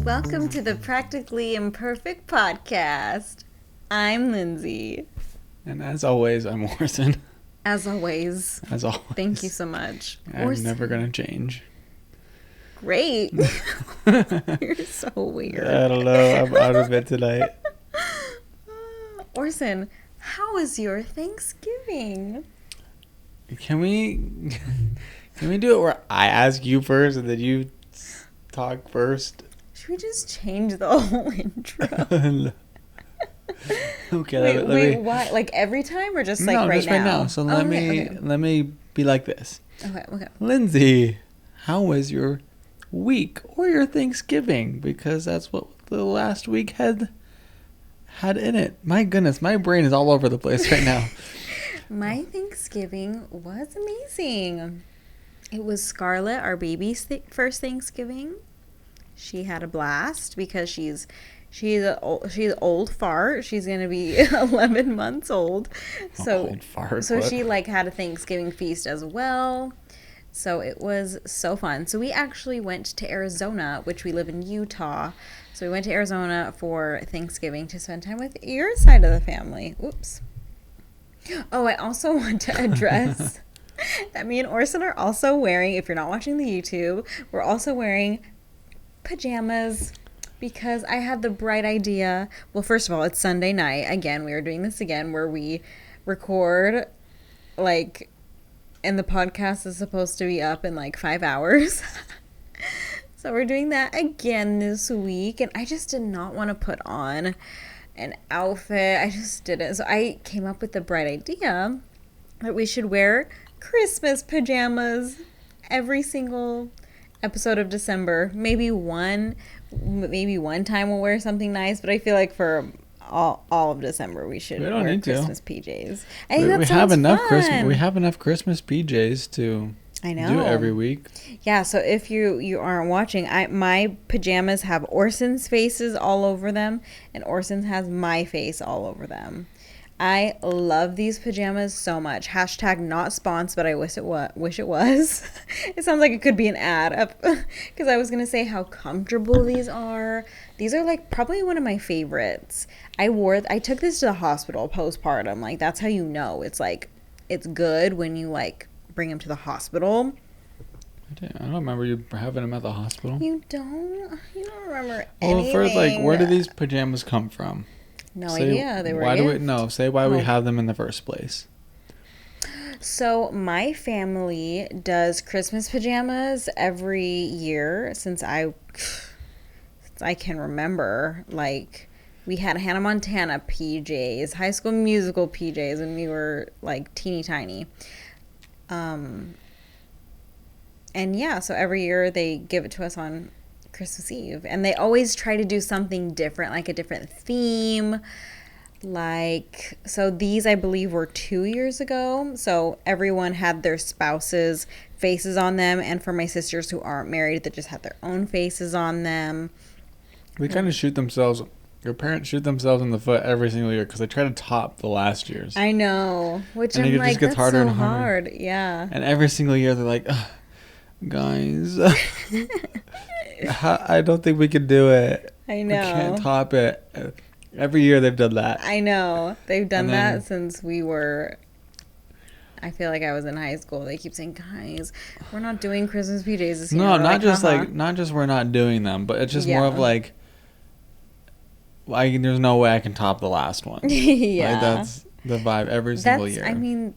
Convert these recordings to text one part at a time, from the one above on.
Welcome to the Practically Imperfect podcast. I'm Lindsay. And as always, I'm Orson. As always. As always. Thank you so much. I'm Orson. never going to change. Great. You're so weird. I don't know. I'm out of it tonight. Orson, how was your Thanksgiving? Can we do it where I ask you first and then you talk first? Should we just change the whole intro? Okay. Wait, why? Like every time or just like no, right just now? right now. So let me be like this. Okay. Lindsay, how was your week or your Thanksgiving? Because that's what the last week had in it. My goodness, my brain is all over the place right now. My Thanksgiving was amazing. It was Scarlett, our baby's first Thanksgiving. She had a blast because she's old fart. She's gonna be 11 months old. So old fart. So what? she had a Thanksgiving feast as well. So it was so fun. So we actually went to Arizona, which we live in Utah. So we went to Arizona for Thanksgiving to spend time with your side of the family. Oops. Oh, I also want to address that me and Orson are also wearing, if you're not watching the YouTube, we're also wearing pajamas because I had the bright idea. Well, first of all, it's Sunday night. Again, we are doing this again where we record and the podcast is supposed to be up in 5 hours. So we're doing that again this week. And I just did not want to put on an outfit. I just didn't. So I came up with the bright idea that we should wear Christmas pajamas every single episode of December. Maybe one time we'll wear something nice, but I feel like for all of December we should wear Christmas PJs. I think that sounds fun. We have enough Christmas PJs to do every week. Yeah, so if you aren't watching, my pajamas have Orson's faces all over them, and Orson's has my face all over them. I love these pajamas so much. # not sponsored, but I wish it was. It sounds like it could be an ad because I was going to say how comfortable these are. These are probably one of my favorites. I took this to the hospital postpartum. That's how you know it's good when you bring them to the hospital. I don't remember you having them at the hospital. You don't remember anything. Well, first, where do these pajamas come from? No idea. They were a gift. Say why we have them in the first place. So my family does Christmas pajamas every year since I can remember. We had Hannah Montana PJs, High School Musical PJs when we were teeny tiny. And yeah, so every year they give it to us on Christmas Eve, and they always try to do something different, a different theme. So these I believe were 2 years ago, so everyone had their spouses' faces on them, and for my sisters who aren't married, they just had their own faces on them. They kind of shoot themselves. Your parents shoot themselves in the foot every single year because they try to top the last year's. I know, which and I'm just gets harder so and harder. hard. Yeah. And every single year they're like, guys, I don't think we can do it. I know. We can't top it. Every year they've done that. I know. They've done that since we were... I feel like I was in high school. They keep saying, guys, we're not doing Christmas PJs this year. No, not just we're not doing them, but it's just more of there's no way I can top the last one. Yeah. That's the vibe every single year. I mean,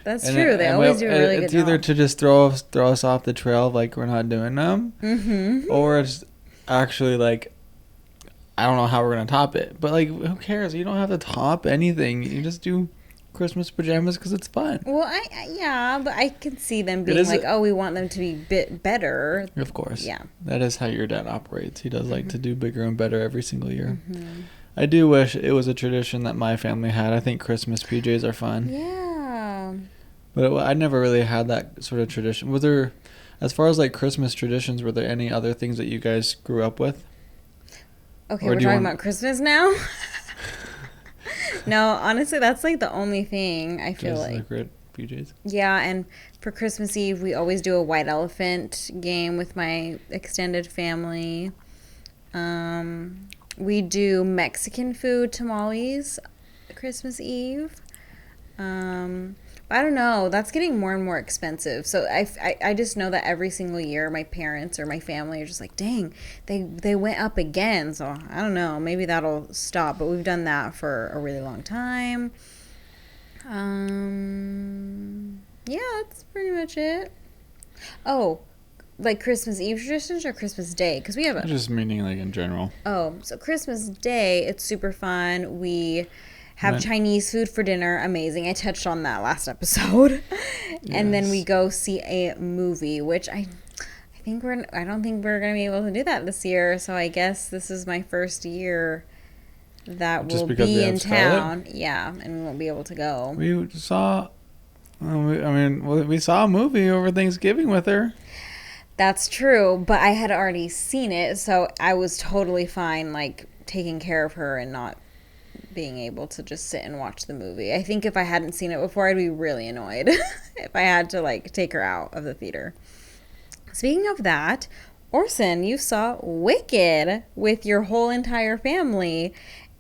that's true. They always do a really good job. It's either to just throw us off the trail we're not doing them, or it's actually I don't know how we're going to top it. But who cares? You don't have to top anything. You just do Christmas pajamas because it's fun. Well, but I can see them being we want them to be bit better. Of course. Yeah. That is how your dad operates. He does like to do bigger and better every single year. Mm-hmm. I do wish it was a tradition that my family had. I think Christmas PJs are fun. Yeah. But I never really had that sort of tradition. Was there, as far as Christmas traditions, were there any other things that you guys grew up with? Okay, we're talking about Christmas now? No, honestly, that's the only thing I feel like. PJs? Yeah, and For Christmas Eve, we always do a white elephant game with my extended family. We do Mexican food tamales Christmas Eve. I don't know. That's getting more and more expensive. So I just know that every single year my parents or my family are just like, dang, they went up again. So I don't know. Maybe that'll stop. But we've done that for a really long time. Yeah, that's pretty much it. Oh, like Christmas Eve traditions or Christmas Day? Because we have Just meaning like in general. Oh, so Christmas Day, it's super fun. We have Right. Chinese food for dinner. Amazing. I touched on that last episode. And then we Yes. go see a movie, which I don't think we're going to be able to do that this year. So I guess this is my first year that Just we'll because we be have in Scarlett? town. Yeah, and we won't be able to go. We saw. We saw a movie over Thanksgiving with her. That's true, but I had already seen it, so I was totally fine, like, taking care of her and not being able to just sit and watch the movie. I think if I hadn't seen it before, I'd be really annoyed if I had to, like, take her out of the theater. Speaking of that, Orson, you saw Wicked with your whole entire family.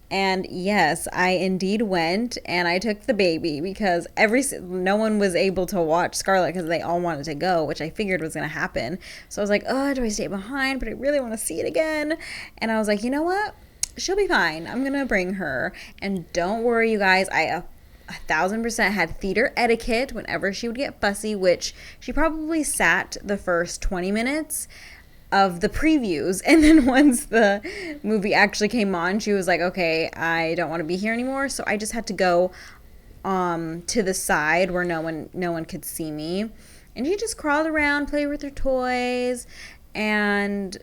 And yes, I indeed went, and I took the baby because no one was able to watch Scarlett because they all wanted to go, which I figured was going to happen. So I was like, oh, do I stay behind? But I really want to see it again. And I was like, you know what? She'll be fine. I'm going to bring her. And don't worry, you guys. I 1,000% had theater etiquette whenever she would get fussy, which she probably sat the first 20 minutes of the previews, and then once the movie actually came on, she was like, okay, I don't want to be here anymore. So I just had to go to the side where no one could see me, and she just crawled around, played with her toys. And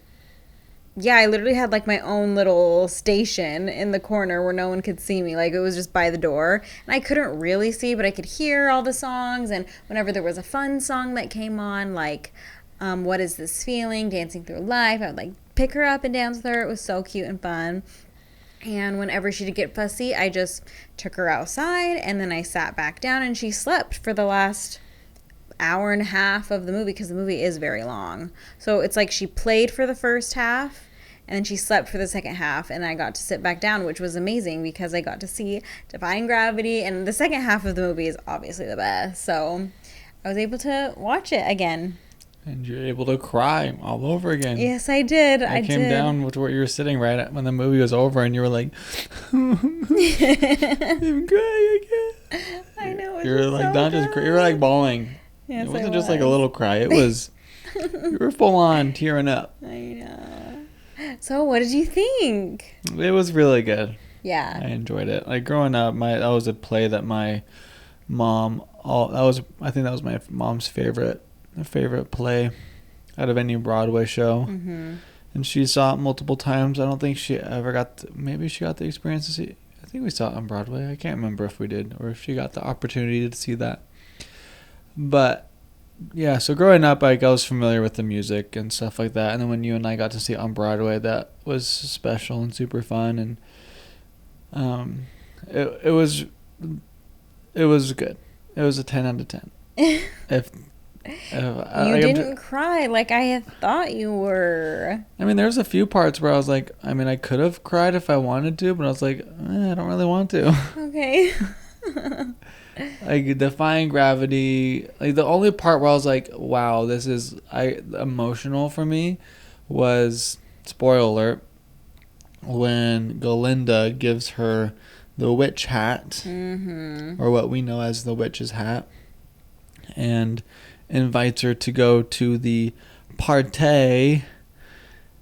yeah, I literally had like my own little station in the corner where no one could see me. Like, it was just by the door, and I couldn't really see, but I could hear all the songs. And whenever there was a fun song that came on, like What Is This Feeling, Dancing Through Life, I would like pick her up and dance with her. It was so cute and fun. And whenever she did get fussy, I just took her outside, and then I sat back down, and she slept for the last hour and a half of the movie, because the movie is very long. So it's like she played for the first half, and then she slept for the second half, and I got to sit back down, which was amazing because I got to see Defying Gravity, and the second half of the movie is obviously the best. So I was able to watch it again. And you're able to cry all over again. Yes, I did. I came down with where you were sitting right at when the movie was over, and you were like, I'm crying again. I know. You were like, not just you were like bawling. Yes, It wasn't just like a little cry. It was, you were full on tearing up. I know. So what did you think? It was really good. Yeah. I enjoyed it. Like growing up, that was a play that my mom, I think that was my mom's favorite play out of any Broadway show. Mm-hmm. And she saw it multiple times. I don't think she ever maybe she got the experience to see. I think we saw it on Broadway. I can't remember if we did or if she got the opportunity to see that. But yeah, so growing up, I was familiar with the music and stuff like that. And then when you and I got to see it on Broadway, that was special and super fun. And it was good. It was a 10 out of 10. You didn't cry like I had thought you were. I mean, there's a few parts where I was like, I could have cried if I wanted to, but I was like, I don't really want to. Okay. Like, Defying Gravity, like, the only part where I was like, wow, this is emotional for me was, spoiler alert, when Galinda gives her the witch hat, Mm-hmm. or what we know as the witch's hat, and invites her to go to the party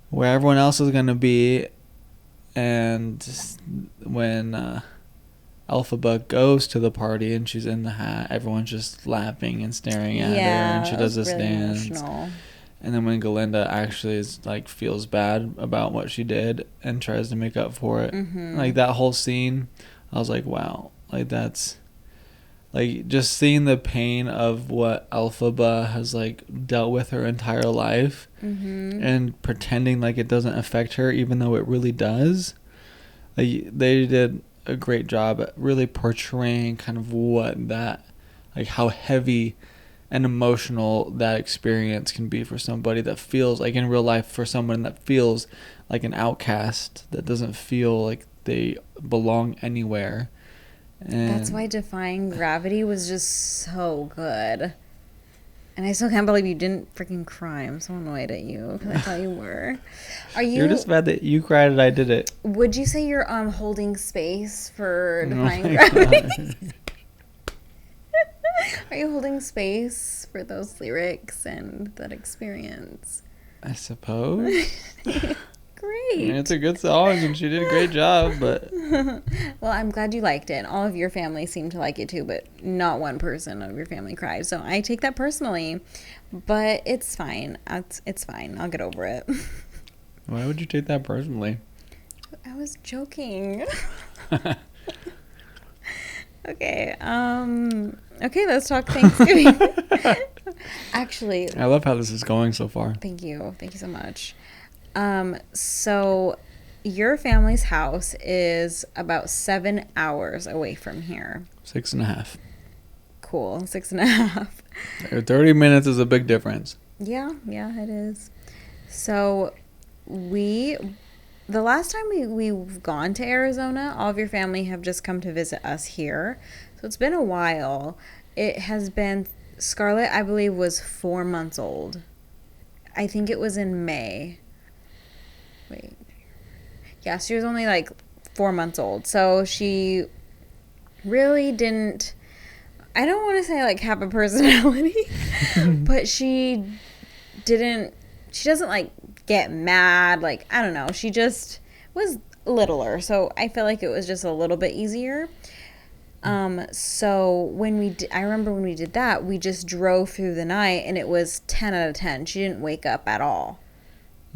where everyone else is going to be. And when Elphaba goes to the party and she's in the hat, everyone's just laughing and staring at her, and she does this really dance. Emotional. And then when Galinda actually feels bad about what she did and tries to make up for it, Mm-hmm. like that whole scene, I was like, wow, like that's like just seeing the pain of what Elphaba has like dealt with her entire life, Mm-hmm. and pretending like it doesn't affect her even though it really does. Like, they did a great job at really portraying kind of what that, like how heavy and emotional that experience can be for somebody that feels like in real life, for someone that feels like an outcast, that doesn't feel like they belong anywhere. And That's why Defying Gravity was just so good. And I still can't believe you didn't freaking cry. I'm so annoyed at you because I thought you were. You're just mad that you cried and I did it. Would you say you're holding space for Defying my Gravity? Are you holding space for those lyrics and that experience? I suppose. Great. I mean, it's a good song and she did a great job, but Well, I'm glad you liked it. All of your family seemed to like it too, but not one person of your family cried. So I take that personally, but it's fine. It's fine. I'll get over it. why would you take that personally? I was joking. Okay. Okay, let's talk Thanksgiving. Actually, I love how this is going so far. thank you. Thank you so much. So your family's house is about 7 hours away from here. 6.5. Cool. 6.5. 30 minutes is a big difference. Yeah, it is. So the last time we've gone to Arizona, all of your family have just come to visit us here. So it's been a while. It has been, Scarlett, I believe, was 4 months old. I think it was in May. Wait. Yeah, she was only like 4 months old. So she really didn't, I don't want to say like have a personality, but she doesn't like get mad. Like, I don't know. She just was littler. So I feel like it was just a little bit easier. So I remember when we did that, we just drove through the night and it was 10 out of 10. She didn't wake up at all.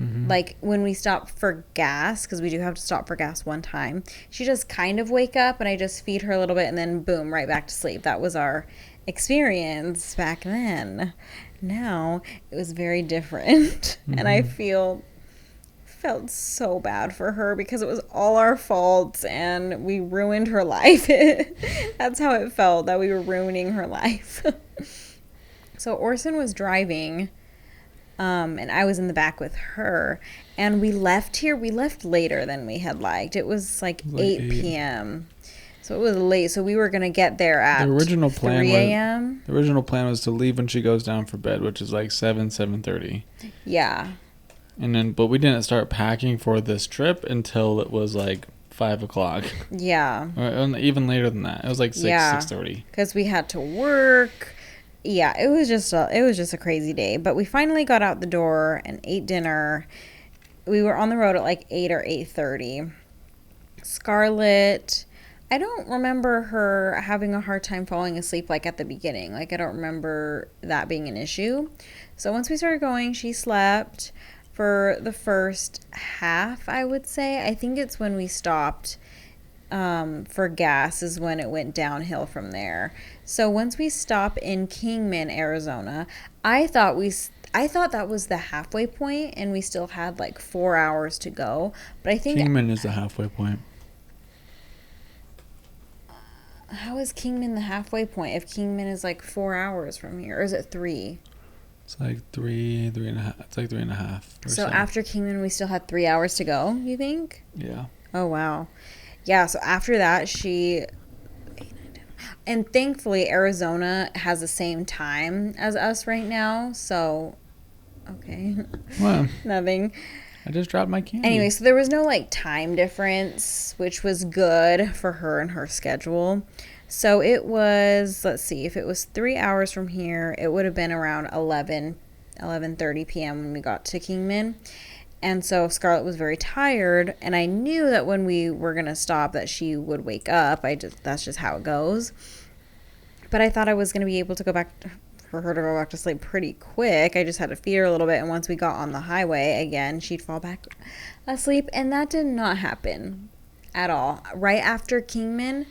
Mm-hmm. Like when we stopped for gas, because we do have to stop for gas one time, she just kind of wake up and I just feed her a little bit and then boom, right back to sleep. That was our experience back then. Now it was very different. Mm-hmm. And I felt so bad for her because it was all our faults and we ruined her life. That's how it felt, that we were ruining her life. So Orson was driving, and I was in the back with her, and we left later than we had liked. It was like 8 p.m. So it was late. So we were going to get there at 3 a.m. The original plan was to leave when she goes down for bed, which is like 7:30. Yeah. But we didn't start packing for this trip until it was like 5 o'clock. Yeah. Or even later than that. It was like 6:30. Because we had to work. Yeah, it was just a crazy day. But we finally got out the door and ate dinner. We were on the road at like 8 or 8:30. Scarlett, I don't remember her having a hard time falling asleep like at the beginning. Like I don't remember that being an issue. So once we started going, she slept for the first half, I would say. I think it's when we stopped for gas is when it went downhill from there. So once we stop in Kingman, Arizona, I thought that was the halfway point and we still had like 4 hours to go. But I think Kingman is the halfway point. How is Kingman the halfway point if Kingman is like 4 hours from here? Or is it 3? It's like 3.5. It's like 3.5. So after Kingman, we still had 3 hours to go, you think? Yeah. Oh, wow. Yeah, so after that, and thankfully, Arizona has the same time as us right now, so, okay. Well. Nothing. I just dropped my candy. Anyway, so there was no, like, time difference, which was good for her and her schedule. So it was, let's see, if it was 3 hours from here, it would have been around 11:30 p.m. when we got to Kingman. And so Scarlett was very tired, and I knew that when we were going to stop that she would wake up. That's just how it goes. But I thought I was going to be able to for her to go back to sleep pretty quick. I just had to feed her a little bit, and once we got on the highway again, she'd fall back asleep, and that did not happen at all. Right after Kingman,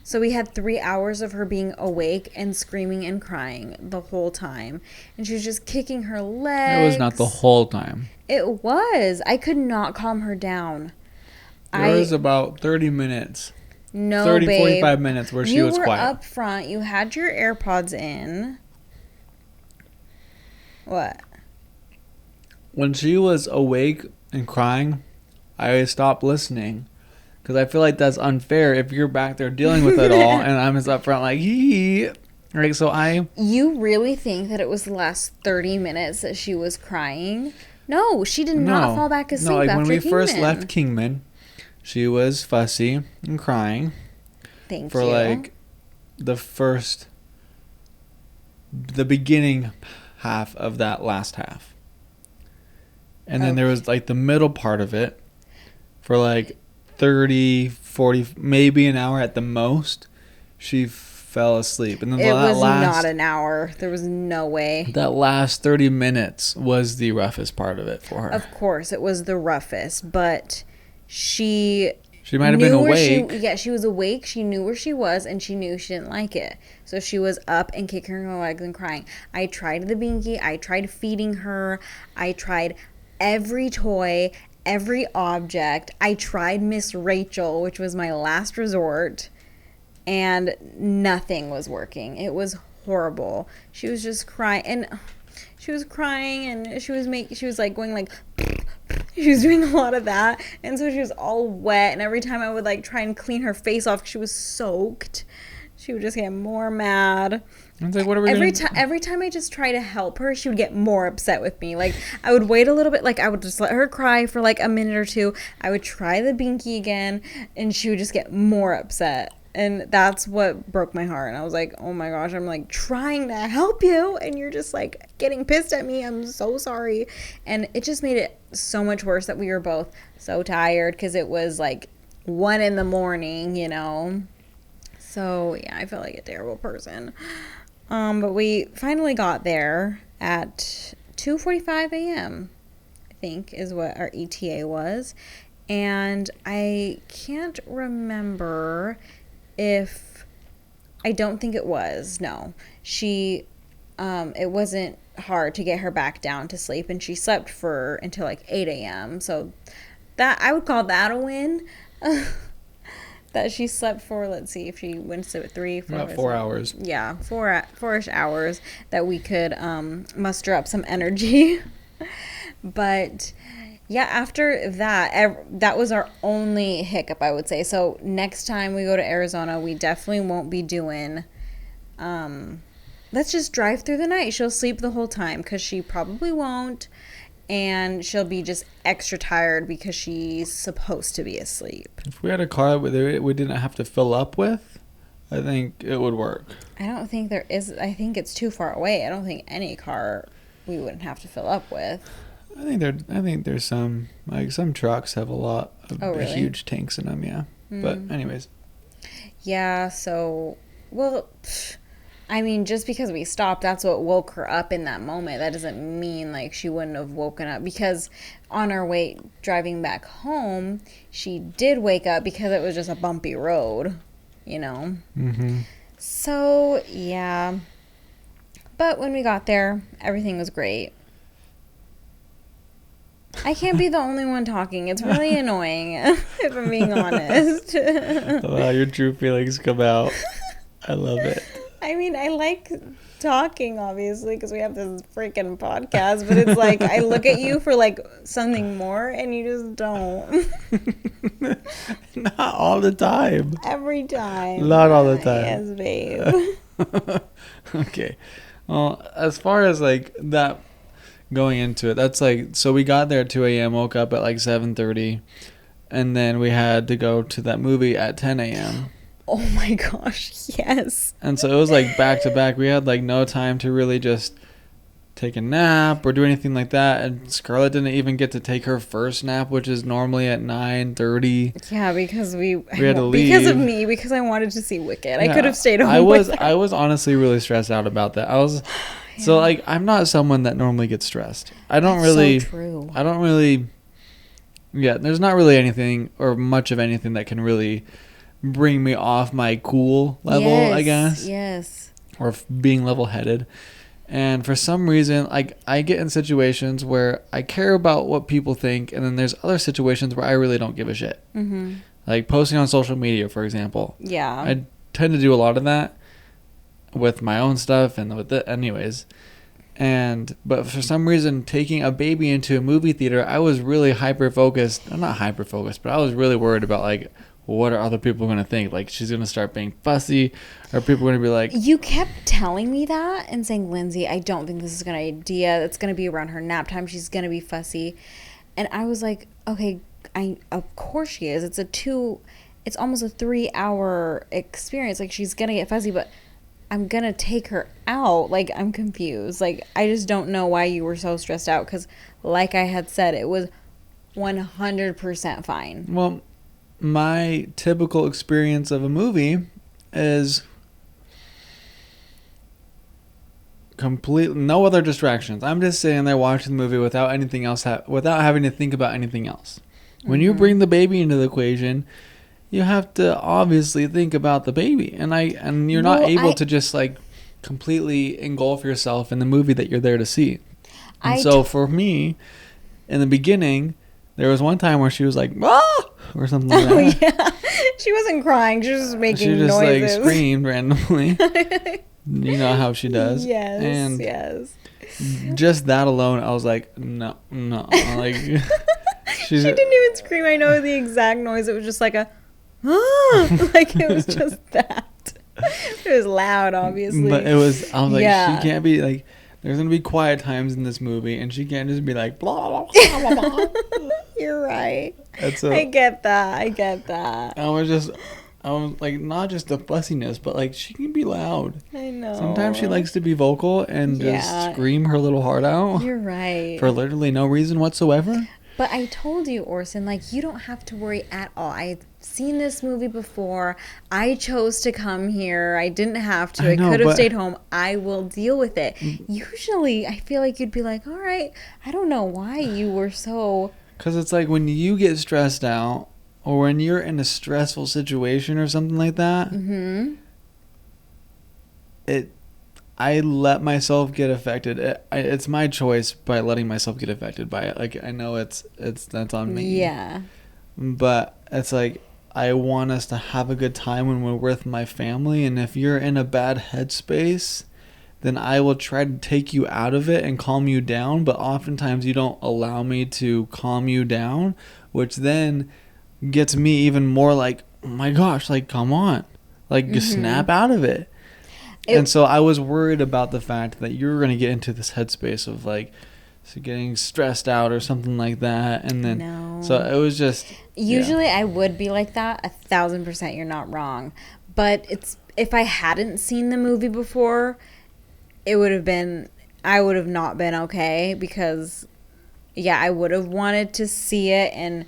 so we had 3 hours of her being awake and screaming and crying the whole time. And she was just kicking her legs. It was not the whole time. It was. I could not calm her down. There was about 30 minutes. No, 30, babe. 45 minutes where she was quiet. You were up front. You had your AirPods in. What? When she was awake and crying, I stopped listening. Because I feel like that's unfair if you're back there dealing with it all and I'm just up front like, hee. Right, so You really think that it was the last 30 minutes that she was crying? No, she did not fall back asleep like after when we Kingman. first left Kingman, she was fussy and crying. Thank for you. like the beginning half of that last half. And then there was like the middle part of it for like 30, 40, maybe an hour at the most. She fell asleep. And then it was not an hour. There was no way. That last 30 minutes was the roughest part of it for her. Of course, it was the roughest, but she might have been awake. She was awake. She knew where she was, and she knew she didn't like it. So she was up and kicking her legs and crying. I tried the binky. I tried feeding her. I tried every toy, every object. I tried Miss Rachel, which was my last resort, and nothing was working. It was horrible. She was just crying, and she was like going like she was doing a lot of that, and so she was all wet, and every time I would like try and clean her face off because she was soaked, she would just get more mad. It's like, what are we every time I just try to help her, she would get more upset with me. Like, I would wait a little bit, like I would just let her cry for like a minute or two. I would try the binky again, and she would just get more upset. And that's what broke my heart. And I was like, oh my gosh, I'm like trying to help you, and you're just like getting pissed at me. I'm so sorry. And it just made it so much worse that we were both so tired because it was like 1 a.m, you know. So yeah, I felt like a terrible person. But we finally got there at 2:45 a.m, I think is what our ETA was. And I can't remember if, I don't think it was, no. She, it wasn't hard to get her back down to sleep, and she slept for until like 8 a.m. So that, I would call that a win. That she slept for, let's see, if she went to sleep at 3, 4, about 4 hours. Yeah, 4-ish hours that we could muster up some energy. But yeah, after that, that was our only hiccup, I would say. So next time we go to Arizona, we definitely won't be doing, let's just drive through the night. She'll sleep the whole time because she probably won't. And she'll be just extra tired because she's supposed to be asleep. If we had a car that we didn't have to fill up with, I think it would work. I don't think there is. I think it's too far away. I don't think any car we wouldn't have to fill up with. I think there's some, like some trucks have a lot of really? huge tanks in them, yeah. But anyways. Yeah, so, well, I mean, just because we stopped, that's what woke her up in that moment. That doesn't mean like she wouldn't have woken up, because on our way driving back home, she did wake up because it was just a bumpy road, you know. So yeah, but when we got there, everything was great. I can't be the only one talking. It's really annoying, if I'm being honest. Wow, your true feelings come out. I love it. I mean, I like talking, obviously, because we have this freaking podcast, but it's like I look at you for like something more and you just don't. Not all the time. Every time. Not all the time. Yes, babe. Okay. Well, as far as like that going into it, that's like, so we got there at 2 a.m., woke up at like 7:30, and then we had to go to that movie at 10 a.m. Oh my gosh, yes. And so it was like back to back. We had like no time to really just take a nap or do anything like that. And Scarlett didn't even get to take her first nap, which is normally at 9:30. Yeah, because we had to leave. Because of me, because I wanted to see Wicked. Yeah, I could have stayed home. I was honestly really stressed out about that. Yeah. So like, I'm not someone that normally gets stressed. So true. I don't really, yeah, there's not really anything or much of anything that can really bring me off my cool level, yes, I guess. Yes. Or being level-headed. And for some reason, like, I get in situations where I care about what people think, and then there's other situations where I really don't give a shit. Mm-hmm. Like posting on social media, for example. Yeah. I tend to do a lot of that with my own stuff and with it anyways. But for some reason, taking a baby into a movie theater, I was really hyper focused. I'm not hyper focused, but I was really worried about like, what are other people going to think? Like, she's going to start being fussy, or people going to be like... You kept telling me that and saying, Lindsay, I don't think this is a good idea. It's going to be around her nap time. She's going to be fussy. And I was like, okay, of course she is. It's almost a 3-hour experience. Like, she's going to get fussy, but I'm going to take her out. Like, I'm confused. Like, I just don't know why you were so stressed out. Because, like I had said, it was 100% fine. Well, my typical experience of a movie is complete, no other distractions. I'm just sitting there watching the movie without anything else, without having to think about anything else. When you bring the baby into the equation, you have to obviously think about the baby, and you're not able to just like completely engulf yourself in the movie that you're there to see. And so for me, in the beginning, there was one time where she was like, "Ah!" or something like that. Oh yeah, she wasn't crying. She was just making noises. She just like screamed randomly. You know how she does. Yes. And yes. Just that alone, I was like, no, like. She didn't even scream. I know the exact noise. It was just like a, like it was just that. It was loud, obviously. But it was. I was like, she can't be like. There's gonna be quiet times in this movie, and she can't just be like blah blah blah blah blah. You're right. I get that. I was like, not just the fussiness, but like she can be loud. I know. Sometimes she likes to be vocal and just scream her little heart out. You're right. For literally no reason whatsoever. But I told you, Orson, like, you don't have to worry at all. I've seen this movie before. I chose to come here. I didn't have to. I could have stayed home. I will deal with it. Usually, I feel like you'd be like, all right. I don't know why you were so... Because it's like when you get stressed out or when you're in a stressful situation or something like that, I let myself get affected. It's my choice by letting myself get affected by it. Like, I know that's on me. Yeah. But it's like, I want us to have a good time when we're with my family. And if you're in a bad headspace, then I will try to take you out of it and calm you down. But oftentimes you don't allow me to calm you down, which then gets me even more like, oh my gosh, like, come on. Like, just snap out of it. And so I was worried about the fact that you were going to get into this headspace of like getting stressed out or something like that. And then, so it was just. Usually I would be like that. 1,000% you're not wrong. But if I hadn't seen the movie before, I would have not been okay because, I would have wanted to see it and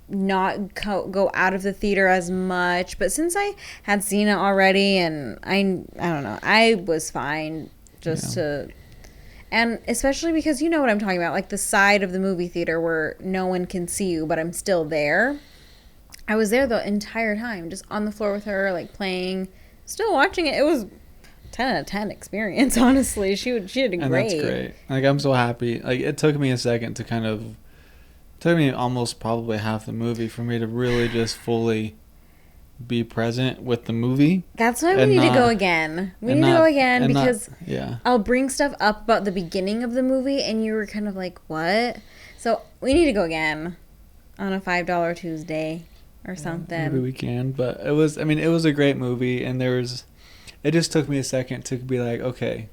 not go out of the theater as much, but since I had seen it already and I don't know, I was fine and especially because you know what I'm talking about, like the side of the movie theater where no one can see you but I'm still there. I was there the entire time, just on the floor with her, like playing, still watching it. It was 10 out of 10 experience, honestly. She did great. And that's great. Like, I'm so happy. Like, it took me a second to kind of took me almost probably half the movie for me to really just fully be present with the movie. That's why we need to go again. We need to go again because I'll bring stuff up about the beginning of the movie and you were kind of like, what? So we need to go again on a $5 Tuesday or something. Maybe we can. But it was a great movie, and it just took me a second to be like, okay,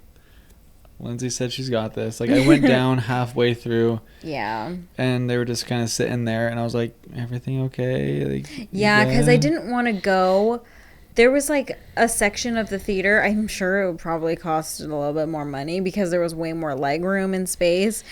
Lindsay said she's got this. Like, I went down halfway through. Yeah. And they were just kind of sitting there, and I was like, everything okay? Like, yeah, because I didn't want to go. There was, like, a section of the theater. I'm sure it would probably cost a little bit more money because there was way more leg room and space.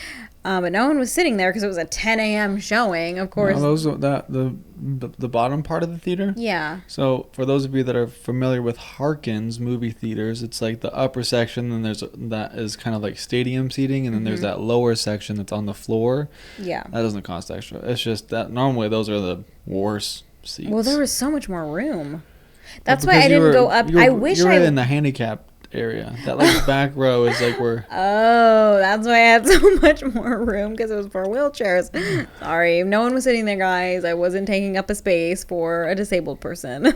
But no one was sitting there because it was a 10 a.m. showing, of course. No, the bottom part of the theater? Yeah. So, for those of you that are familiar with Harkins movie theaters, it's like the upper section, and that is kind of like stadium seating, and then there's that lower section that's on the floor. Yeah. That doesn't cost extra. It's just that normally those are the worst seats. Well, there was so much more room. That's why I didn't go up. I wish you were in the handicapped area. That like back row is like where. Oh, that's why I had so much more room, because it was for wheelchairs. Sorry, no one was sitting there, guys. I wasn't taking up a space for a disabled person.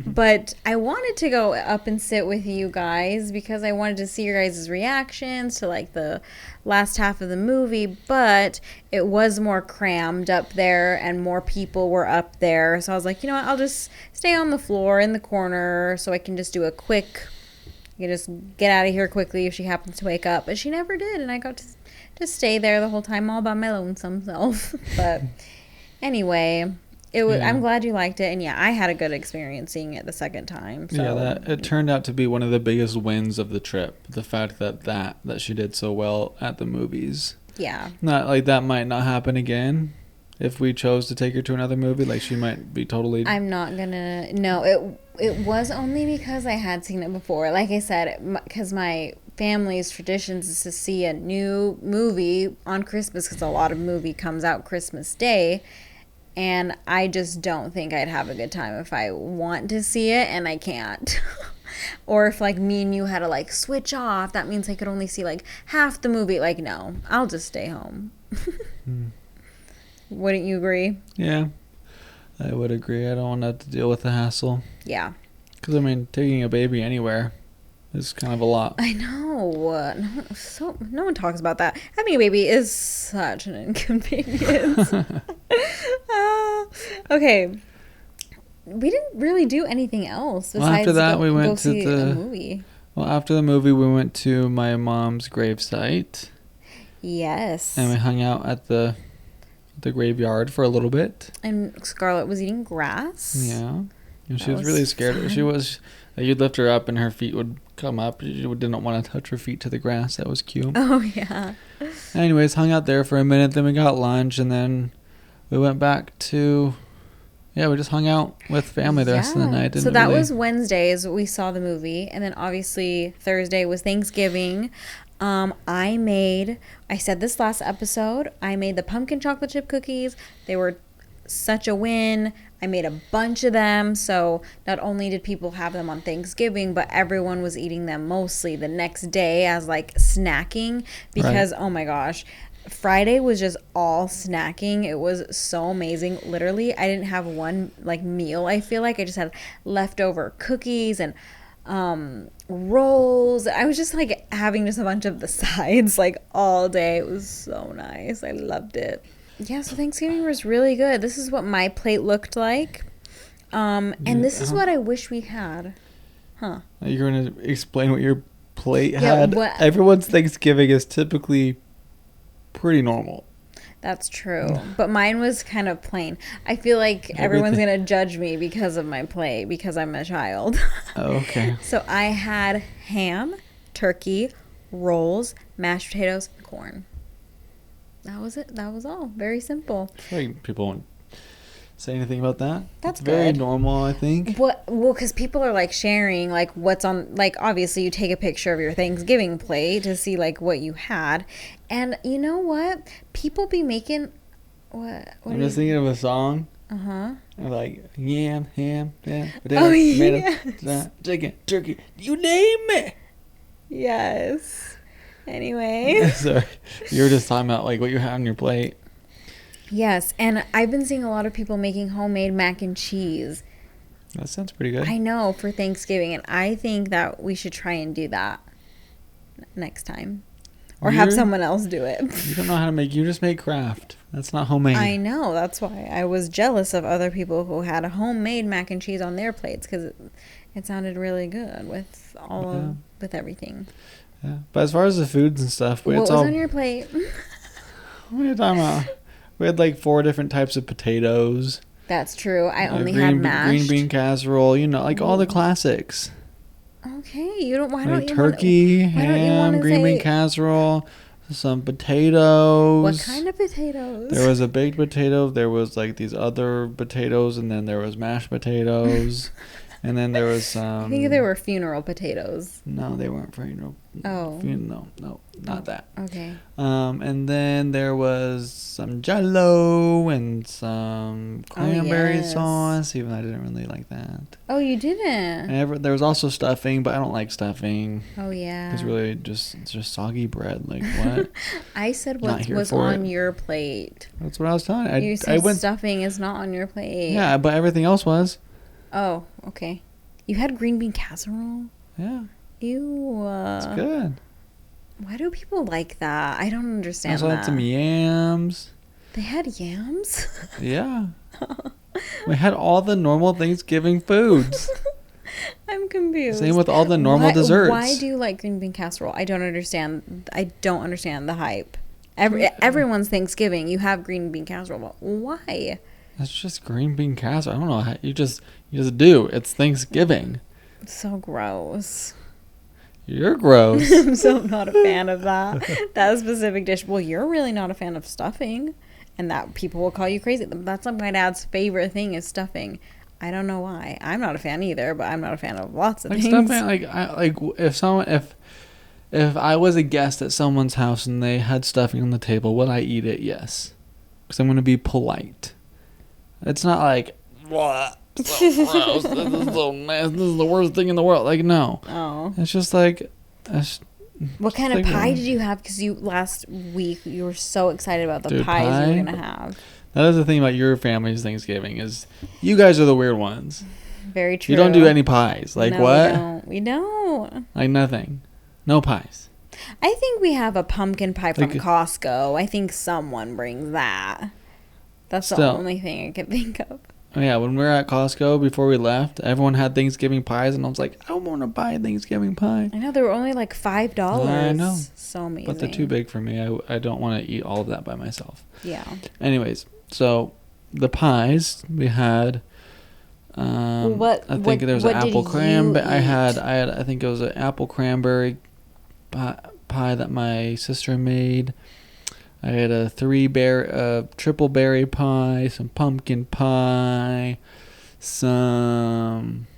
But I wanted to go up and sit with you guys because I wanted to see your guys' reactions to like the last half of the movie, but it was more crammed up there and more people were up there. So I was like, you know what, I'll just stay on the floor in the corner so I can just do a quick, you can just get out of here quickly if she happens to wake up. But she never did, and I got to just stay there the whole time all by my lonesome self. But anyway, it was. Yeah. I'm glad you liked it, and yeah, I had a good experience seeing it the second time. So. Yeah, that it turned out to be one of the biggest wins of the trip. The fact that she did so well at the movies. Yeah. Not like that might not happen again. If we chose to take her to another movie, like she might be totally. I'm not gonna. No, it was only because I had seen it before. Like I said, because my family's traditions is to see a new movie on Christmas, because a lot of movie comes out Christmas Day, and I just don't think I'd have a good time if I want to see it and I can't. Or if like me and you had to like switch off, that means I could only see like half the movie. Like, no, I'll just stay home. Wouldn't you agree? Yeah, I would agree. I don't want to have to deal with the hassle. Yeah. Because, I mean, taking a baby anywhere is kind of a lot. I know. No one talks about that. Having a baby is such an inconvenience. Okay. We didn't really do anything else besides after that, we went go to see the a movie. Well, after the movie, we went to my mom's gravesite. Yes. And we hung out at the graveyard for a little bit. And Scarlett was eating grass. Yeah. And she was really scared. Fun. She was. You'd lift her up and her feet would come up. You didn't want to touch her feet to the grass. That was cute. Oh, yeah. Anyways, hung out there for a minute. Then we got lunch. And then we went back to... Yeah, we just hung out with family the rest of the night. So that was Wednesdays. We saw the movie. And then obviously Thursday was Thanksgiving. I said this last episode, I made the pumpkin chocolate chip cookies. They were such a win. I made a bunch of them. So not only did people have them on Thanksgiving, but everyone was eating them mostly the next day as like snacking. Because, Oh my gosh, Friday was just all snacking. It was so amazing. Literally, I didn't have one like meal. I feel like I just had leftover cookies and rolls. I was just like having just a bunch of the sides like all day. It was so nice. I loved it. Yeah, so Thanksgiving was really good. This is what my plate looked like. And this is what I wish we had. Huh. You're going to explain what your plate had? Everyone's Thanksgiving is typically pretty normal. That's true. But mine was kind of plain. I feel like everyone's going to judge me because of my plate, because I'm a child. Oh, okay. So I had ham, turkey, rolls, mashed potatoes, and corn. That was it. That was all. Very simple. I feel like people won't say anything about that. That's very good. Normal, I think. Well, because people are like sharing like what's on, like obviously you take a picture of your Thanksgiving plate to see like what you had. And you know what? People be making what I'm just thinking of a song. Uh-huh. Like yam, ham, potato, tomato, chicken, turkey, you name it. Yes. Anyway. Sorry. You were just talking about like what you have on your plate. Yes, and I've been seeing a lot of people making homemade mac and cheese. That sounds pretty good. I know, for Thanksgiving, and I think that we should try and do that next time. Or have someone else do it. You don't know how to make, you just make craft. That's not homemade. I know, that's why I was jealous of other people who had a homemade mac and cheese on their plates, because it sounded really good with with everything. Yeah, but as far as the foods and stuff, what was on your plate? What are you talking about? We had like 4 different types of potatoes. That's true. I only had mashed. Green bean casserole, like all the classics. Okay, you don't. Why like don't you turkey, ham, green bean casserole, some potatoes. What kind of potatoes? There was a baked potato. There was like these other potatoes, and then there was mashed potatoes. And then there was some. I think they were funeral potatoes. No, they weren't funeral. Oh. No, not that. Okay. And then there was some Jell-O and some cranberry sauce. Even though I didn't really like that. Oh, you didn't? And there was also stuffing, but I don't like stuffing. Oh yeah. It's really just soggy bread. Like what? I said what was on your plate. That's what I was telling you. You said stuffing is not on your plate. Yeah, but everything else was. Oh, okay. You had green bean casserole? Yeah. Ew. It's good. Why do people like that? I don't understand I also had some yams. They had yams? Yeah. We had all the normal Thanksgiving foods. I'm confused. Same with all the normal desserts. Why do you like green bean casserole? I don't understand. I don't understand the hype. Everyone's Thanksgiving. You have green bean casserole. Why? That's just green bean casserole. I don't know. You just do. It's Thanksgiving. So gross. You're gross. I'm so not a fan of that specific dish. Well, you're really not a fan of stuffing, and that people will call you crazy. That's like my dad's favorite thing is stuffing. I don't know why. I'm not a fan either, but I'm not a fan of lots of things. Stuffing, if I was a guest at someone's house and they had stuffing on the table, would I eat it? Yes, because I'm going to be polite. It's not like, what? So gross. This is so nasty. This is the worst thing in the world. Like, no. Oh. It's just like. What kind of pie did you have? Because last week you were so excited about the pies you were going to have. That is the thing about your family's Thanksgiving is you guys are the weird ones. Very true. You don't do any pies. Like, no, what? We don't. Like, nothing. No pies. I think we have a pumpkin pie from Costco. I think someone brings that. That's the only thing I can think of. Oh, yeah, when we were at Costco before we left, everyone had Thanksgiving pies, and I was like, I don't want to buy a Thanksgiving pie. I know, they were only like $5. I know. So amazing. But they're too big for me. I don't want to eat all of that by myself. Yeah. Anyways, so the pies we had. I think there was an apple cranberry. I think it was an apple cranberry pie that my sister made. I had a triple berry pie, some pumpkin pie, some.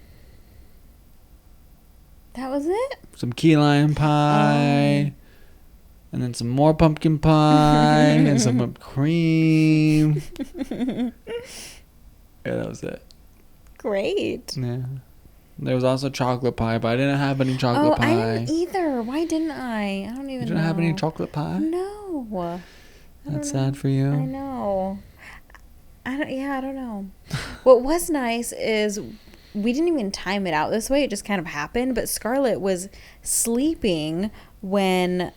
That was it? Some key lime pie, and then some more pumpkin pie, and some whipped cream. Yeah, that was it. Great. Yeah. There was also chocolate pie, but I didn't have any chocolate pie. I didn't either. Why didn't I? I don't even know. You didn't have any chocolate pie? No. That's sad for you. I know. I don't know. What was nice is we didn't even time it out this way. It just kind of happened. But Scarlett was sleeping when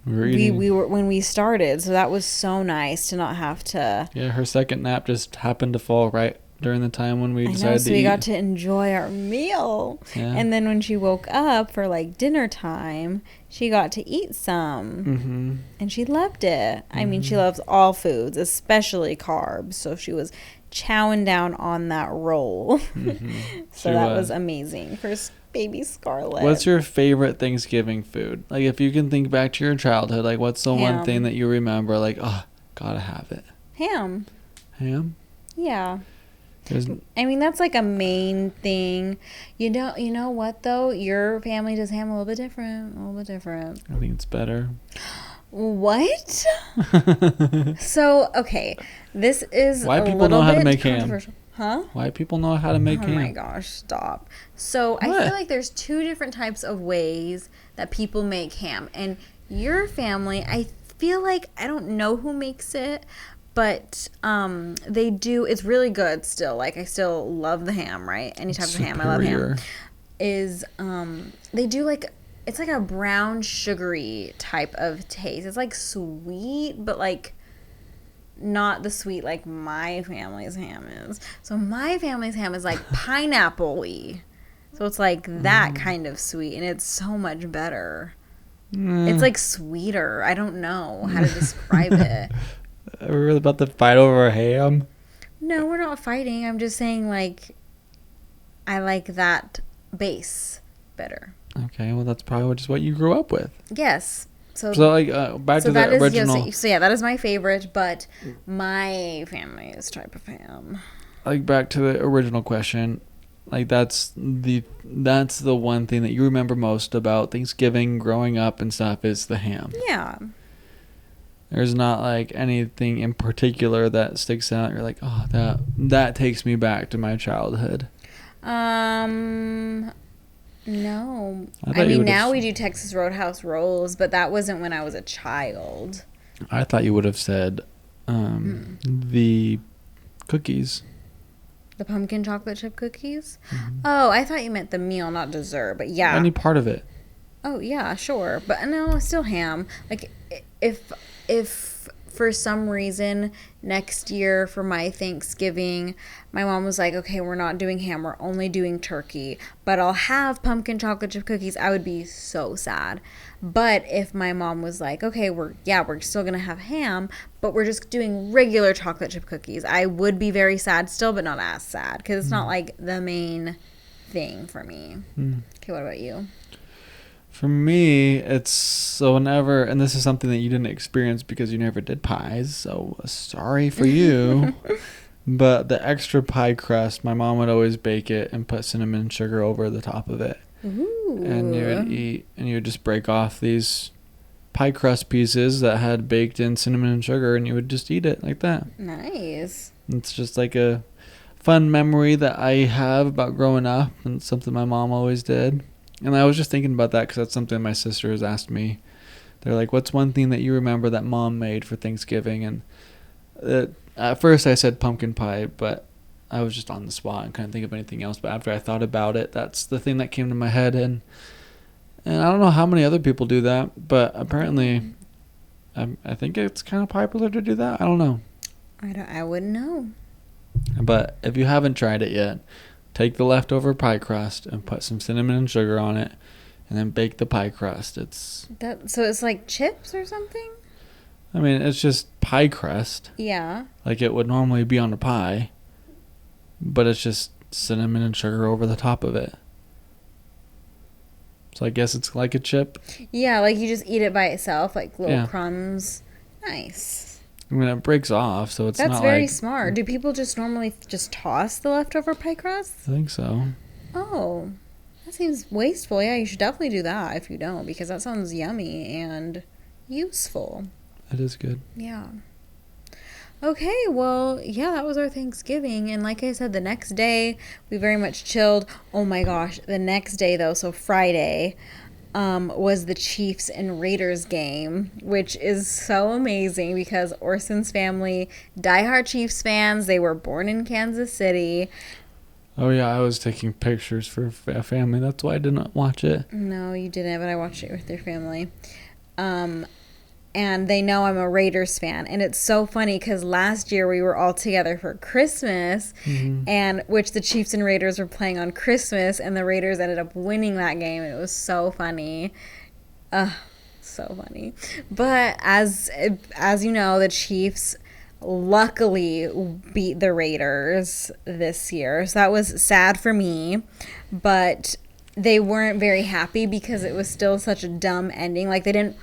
when we started. So that was so nice to not have to. Yeah, her second nap just happened to fall right during the time when we decided to eat. So we got to enjoy our meal. Yeah. And then when she woke up for like dinner time, she got to eat some. Mm-hmm. And she loved it. Mm-hmm. I mean, she loves all foods, especially carbs. So she was chowing down on that roll. Mm-hmm. So that was amazing for baby Scarlett. What's your favorite Thanksgiving food? Like, if you can think back to your childhood, like, what's the one thing that you remember? Like, oh, gotta have it. Ham. Ham? Yeah. I mean, that's like a main thing. You know what though? Your family does ham a little bit different. I think it's better. What? So, okay. This is White people know how to make ham. Huh? White people know how to make ham. Oh my gosh, stop. So, I feel like there's two different types of ways that people make ham. And your family, I feel like, I don't know who makes it, but they do. It's really good still. Like, I still love the ham, right? Any type of ham, I love ham. They do like, it's like a brown sugary type of taste. It's like sweet, but like not the sweet like my family's ham is. So my family's ham is like pineapple-y. So it's like that kind of sweet, and it's so much better. It's like sweeter. I don't know how to describe it. Are we really about to fight over a ham? No, we're not fighting. I'm just saying, like, I like that base better. Okay, well, that's probably just what you grew up with. Yes. So like, back to the original. So that is my favorite, but my family's type of ham. Like, back to the original question. Like that's the one thing that you remember most about Thanksgiving growing up and stuff is the ham. Yeah. There's not like anything in particular that sticks out. You're like, oh, that takes me back to my childhood. No. I mean, now we do Texas Roadhouse rolls, but that wasn't when I was a child. I thought you would have said the cookies. The pumpkin chocolate chip cookies? Mm-hmm. Oh, I thought you meant the meal, not dessert. But yeah. Any part of it. Oh, yeah, sure. But no, still ham. Like, if for some reason next year for my Thanksgiving, my mom was like, okay, we're not doing ham, we're only doing turkey, but I'll have pumpkin chocolate chip cookies, I would be so sad. But if my mom was like, okay, we're still gonna have ham, but we're just doing regular chocolate chip cookies, I would be very sad still, but not as sad, because it's not like the main thing for me. Okay, what about you? For me, it's so whenever, and this is something that you didn't experience because you never did pies, so sorry for you. But the extra pie crust, my mom would always bake it and put cinnamon and sugar over the top of it. Ooh. And you would eat, and you would just break off these pie crust pieces that had baked in cinnamon and sugar, and you would just eat it like that. Nice. It's just like a fun memory that I have about growing up, and something my mom always did. And I was just thinking about that because that's something my sister has asked me. They're like, what's one thing that you remember that mom made for Thanksgiving? And at first I said pumpkin pie, but I was just on the spot and couldn't think of anything else. But after I thought about it, that's the thing that came to my head. And I don't know how many other people do that, but apparently I think it's kind of popular to do that. I don't know. I wouldn't know. But if you haven't tried it yet, take the leftover pie crust and put some cinnamon and sugar on it, and then bake the pie crust. So it's like chips or something? I mean, it's just pie crust. Yeah. Like it would normally be on a pie, but it's just cinnamon and sugar over the top of it. So I guess it's like a chip. Yeah, like you just eat it by itself, like little crumbs. Nice. I mean, it breaks off, so it's not like... That's very smart. Do people just normally just toss the leftover pie crust? I think so. Oh, that seems wasteful. Yeah, you should definitely do that if you don't, because that sounds yummy and useful. It is good. Yeah. Okay, well, yeah, that was our Thanksgiving. And like I said, the next day, we very much chilled. Oh my gosh, the next day, though, so Friday... was the Chiefs and Raiders game, which is so amazing because Orson's family, diehard Chiefs fans, they were born in Kansas City. Oh, yeah, I was taking pictures for a family. That's why I did not watch it. No, you didn't, but I watched it with their family. And they know I'm a Raiders fan. And it's so funny because last year we were all together for Christmas, and which the Chiefs and Raiders were playing on Christmas, and the Raiders ended up winning that game. And it was so funny. So funny. But as you know, the Chiefs luckily beat the Raiders this year. So that was sad for me. But they weren't very happy because it was still such a dumb ending. Like they didn't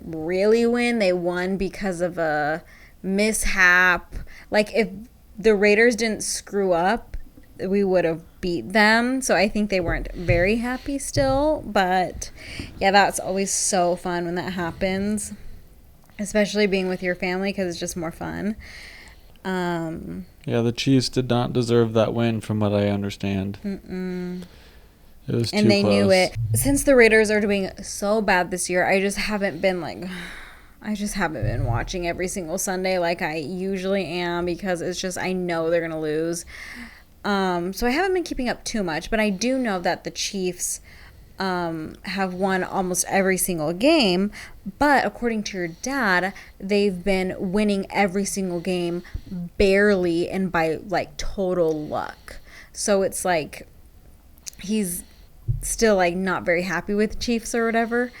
really win. They won because of a mishap. Like if the Raiders didn't screw up, we would have beat them. So I think they weren't very happy still. But yeah, that's always so fun when that happens, especially being with your family because it's just more fun. Yeah, the Chiefs did not deserve that win from what I understand. It was too and they close. knew it. Since the Raiders are doing so bad this year, I just haven't been watching every single Sunday like I usually am because it's just I know they're gonna lose. So I haven't been keeping up too much, but I do know that the Chiefs have won almost every single game. But according to your dad, they've been winning every single game barely and by like total luck. So it's like he's still like not very happy with the Chiefs or whatever,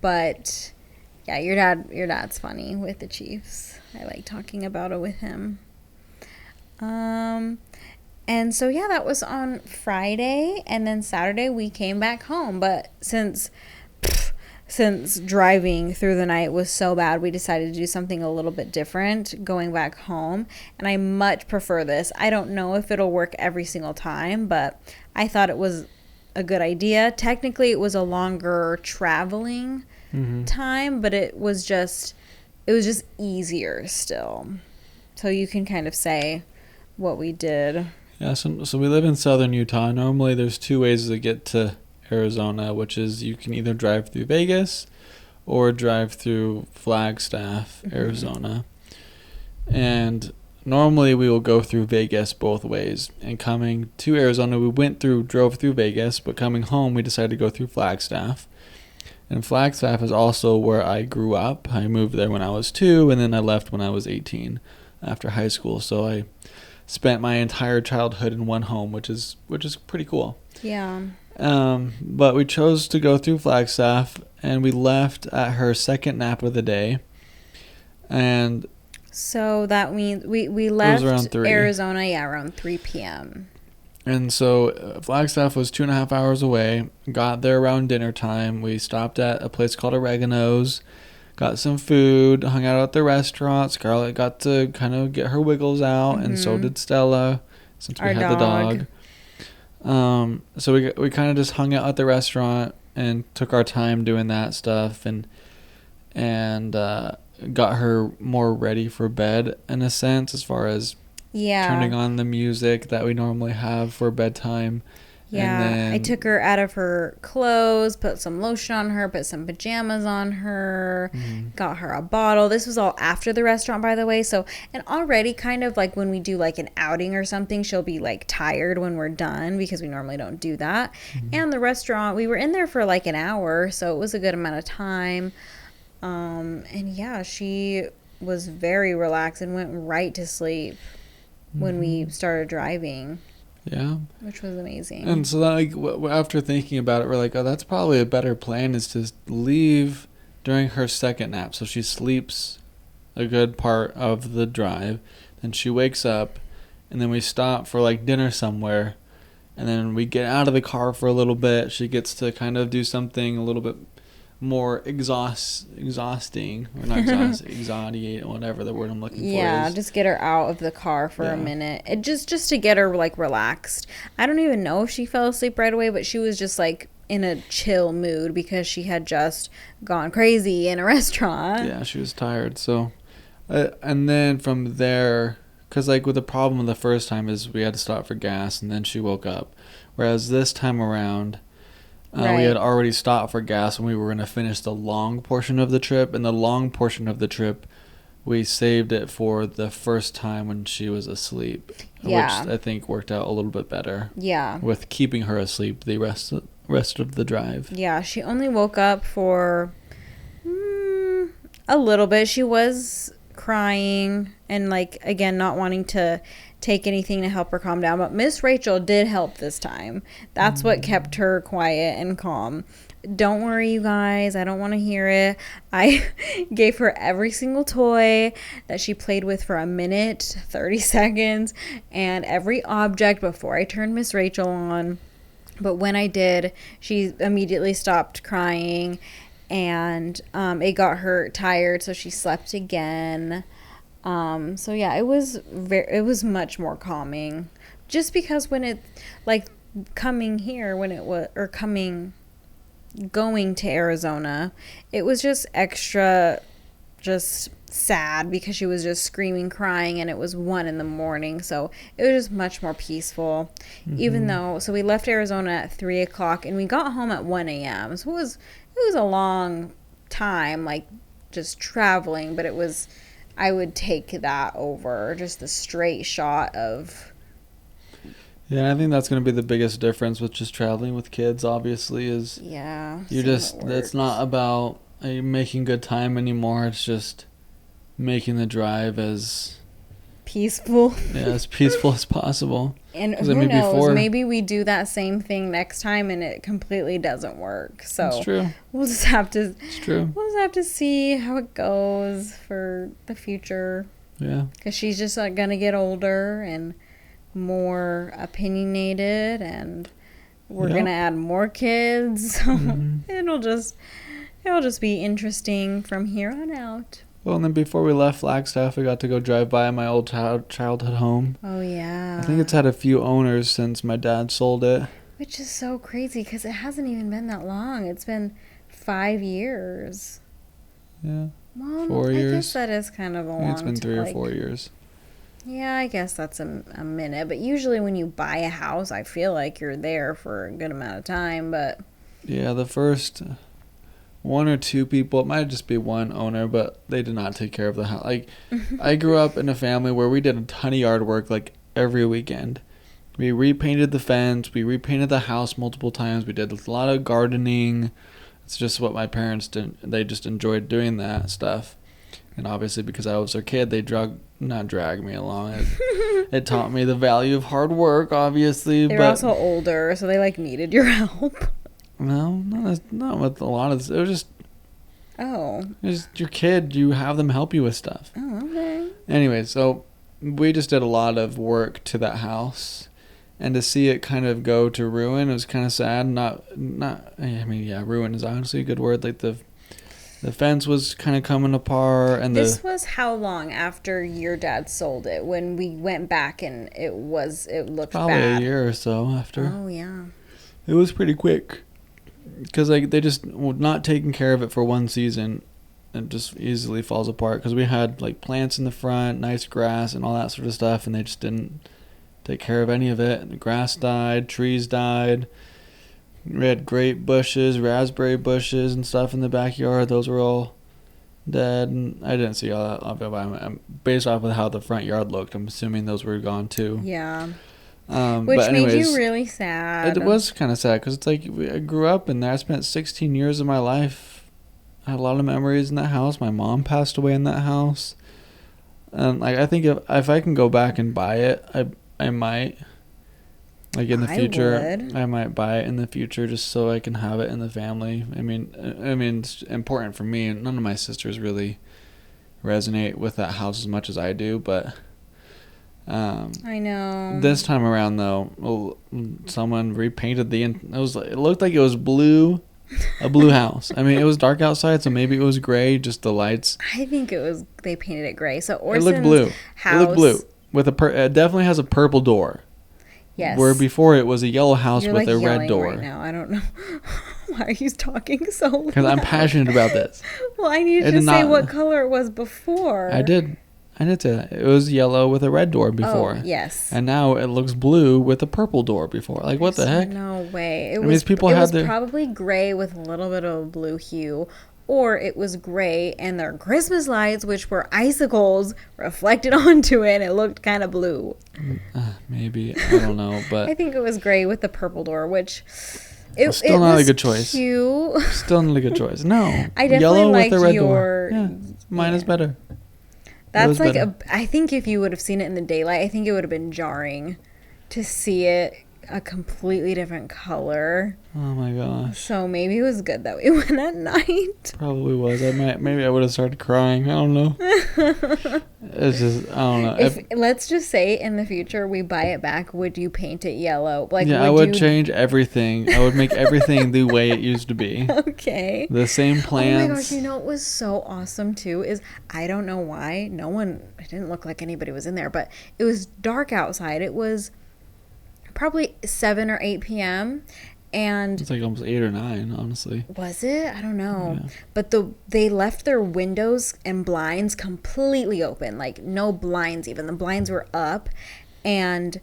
but yeah, your dad's funny with the Chiefs. I like talking about it with him. And so yeah, that was on Friday, and then Saturday we came back home. But since since driving through the night was so bad, we decided to do something a little bit different going back home. And I much prefer this. I don't know if it'll work every single time, but I thought it was a good idea. Technically, it was a longer traveling time, but it was just easier still. So you can kind of say what we did. Yeah, so we live in southern Utah. Normally there's two ways to get to Arizona, which is you can either drive through Vegas or drive through Flagstaff, Arizona. And normally we will go through Vegas both ways. And coming to Arizona, drove through Vegas, but coming home we decided to go through Flagstaff. And Flagstaff is also where I grew up. I moved there when I was 2, and then I left when I was 18 after high school. So I spent my entire childhood in one home, which is pretty cool. Yeah. But we chose to go through Flagstaff, and we left at her second nap of the day. And so that means we left around 3. Arizona, around 3 p.m. And so Flagstaff was 2.5 hours away. Got there around dinner time. We stopped at a place called Oregano's, got some food, hung out at the restaurant. Scarlett got to kind of get her wiggles out, and so did Stella, since we had the dog. So we kind of just hung out at the restaurant and took our time doing that stuff, and got her more ready for bed in a sense, as far as turning on the music that we normally have for bedtime. Yeah, and then I took her out of her clothes, put some lotion on her, put some pajamas on her, got her a bottle. This was all after the restaurant, by the way. So, and already kind of like when we do like an outing or something, she'll be like tired when we're done, because we normally don't do that. And the restaurant, we were in there for like an hour, so it was a good amount of time. And yeah, she was very relaxed and went right to sleep when we started driving. Yeah. Which was amazing. And so that, like, after thinking about it, we're like, oh, that's probably a better plan, is to leave during her second nap. So she sleeps a good part of the drive. Then she wakes up, and then we stop for like dinner somewhere. And then we get out of the car for a little bit. She gets to kind of do something a little bit more exhausting, or not exaudiate, whatever the word I'm looking for is. Yeah, just get her out of the car for a minute. It just to get her like relaxed. I don't even know if she fell asleep right away, but she was just like in a chill mood because she had just gone crazy in a restaurant. Yeah, she was tired. So, and then from there, because like with the problem the first time is we had to stop for gas, and then she woke up. Whereas this time around, we had already stopped for gas, and we were going to finish the long portion of the trip. And the long portion of the trip, we saved it for the first time when she was asleep, which I think worked out a little bit better. Yeah. With keeping her asleep the rest of the drive. Yeah, she only woke up for a little bit. She was crying and, like, again, not wanting to take anything to help her calm down, but Miss Rachel did help this time. That's what kept her quiet and calm. Don't worry, you guys, I don't want to hear it. I gave her every single toy that she played with for a minute, 30 seconds, and every object before I turned Miss Rachel on. But when I did, she immediately stopped crying, and it got her tired, so she slept again. So yeah, it was much more calming, just because when it, like, coming here, when it was, or going to Arizona, it was just extra just sad because she was just screaming, crying, and it was 1 a.m. So it was just much more peaceful. Even though, so we left Arizona at 3 o'clock and we got home at 1 a.m. So it was a long time, like, just traveling, but I would take that over just the straight shot of. Yeah, I think that's going to be the biggest difference with just traveling with kids, obviously, is it's not about making good time anymore. It's just making the drive as peaceful. Yeah, as peaceful as possible. And who knows, maybe we do that same thing next time and it completely doesn't work. So it's true. We'll just have to see how it goes for the future. Yeah. Because she's just going to get older and more opinionated, and we're going to add more kids. So It'll just be interesting from here on out. Well, and then before we left Flagstaff, we got to go drive by my old childhood home. Oh, yeah. I think it's had a few owners since my dad sold it. Which is so crazy because it hasn't even been that long. It's been 5 years. Yeah. Well, 4 years. I guess that is kind of a I think long it's been 3 or like, 4 years. Yeah, I guess that's a minute. But usually when you buy a house, I feel like you're there for a good amount of time. But Yeah, the first 1 or 2 people, it might just be one owner, but they did not take care of the house. Like, I grew up in a family where we did a ton of yard work, like, every weekend. We repainted the fence. We repainted the house multiple times. We did a lot of gardening. It's just what my parents did. They just enjoyed doing that stuff. And obviously, because I was their kid, they not drag me along. It taught me the value of hard work, obviously. they were also older, so they, like, needed your help. No, not with a lot of this. It was just Oh. your kid. You have them help you with stuff. Oh, okay. Anyway, so we just did a lot of work to that house. And to see it kind of go to ruin, it was kind of sad. Ruin is honestly a good word. Like, the fence was kind of coming apart, and This was how long after your dad sold it when we went back and it looked probably bad? a year or so after. Oh, yeah. It was pretty quick, because like they just were not taking care of it for one season. It just easily falls apart because we had like plants in the front, nice grass, and all that sort of stuff, and they just didn't take care of any of it. And the grass died, trees died. We had grape bushes, raspberry bushes, and stuff in the backyard. Those were all dead. And I didn't see all that of it. Based off of how the front yard looked, I'm assuming those were gone too. Yeah. Which made you really sad. It was kind of sad because it's like I grew up in there. I spent 16 years of my life. I had a lot of memories in that house. My mom passed away in that house. And like I think if I can go back and buy it, I might. Like in the future, I might buy it in the future just so I can have it in the family. I mean, it's important for me. None of my sisters really resonate with that house as much as I do, but I know. This time around, though, someone repainted it looked like it was blue, a blue house. I mean, it was dark outside, so maybe it was gray, just the lights. I think they painted it gray. So It Orson's looked blue. house. It looked blue with it definitely has a purple door. Yes. Where before it was a yellow house You're with like a red door. Right now, I don't know. Why are you talking so loud? Because I'm passionate about this. Well, I needed to say what color it was before. I did say that. It was yellow with a red door before. Oh, yes. And now it looks blue with a purple door before. Like, what the heck? No way. It was probably gray with a little bit of a blue hue. Or it was gray and their Christmas lights, which were icicles, reflected onto it. And it looked kind of blue. Maybe. I don't know. But I think it was gray with the purple door, which... still not a good choice. Cute. Still not a good choice. No. I definitely yellow liked with a red your... door. Yeah, mine is better. That's like I think if you would have seen it in the daylight, I think it would have been jarring to see it a completely different color. Oh my gosh. So maybe it was good that we went at night. Probably was. Maybe I would have started crying. I don't know. It's just, I don't know. Let's just say in the future we buy it back, would you paint it yellow? Like, yeah, I would change everything. I would make everything the way it used to be. Okay. The same plants. Oh my gosh, you know what was so awesome too is I don't know why it didn't look like anybody was in there, but it was dark outside. It was probably 7 or 8 p.m. and it's like almost 8 or 9, honestly. Was it? I don't know. Yeah. But they left their windows and blinds completely open, like no blinds even. The blinds were up, and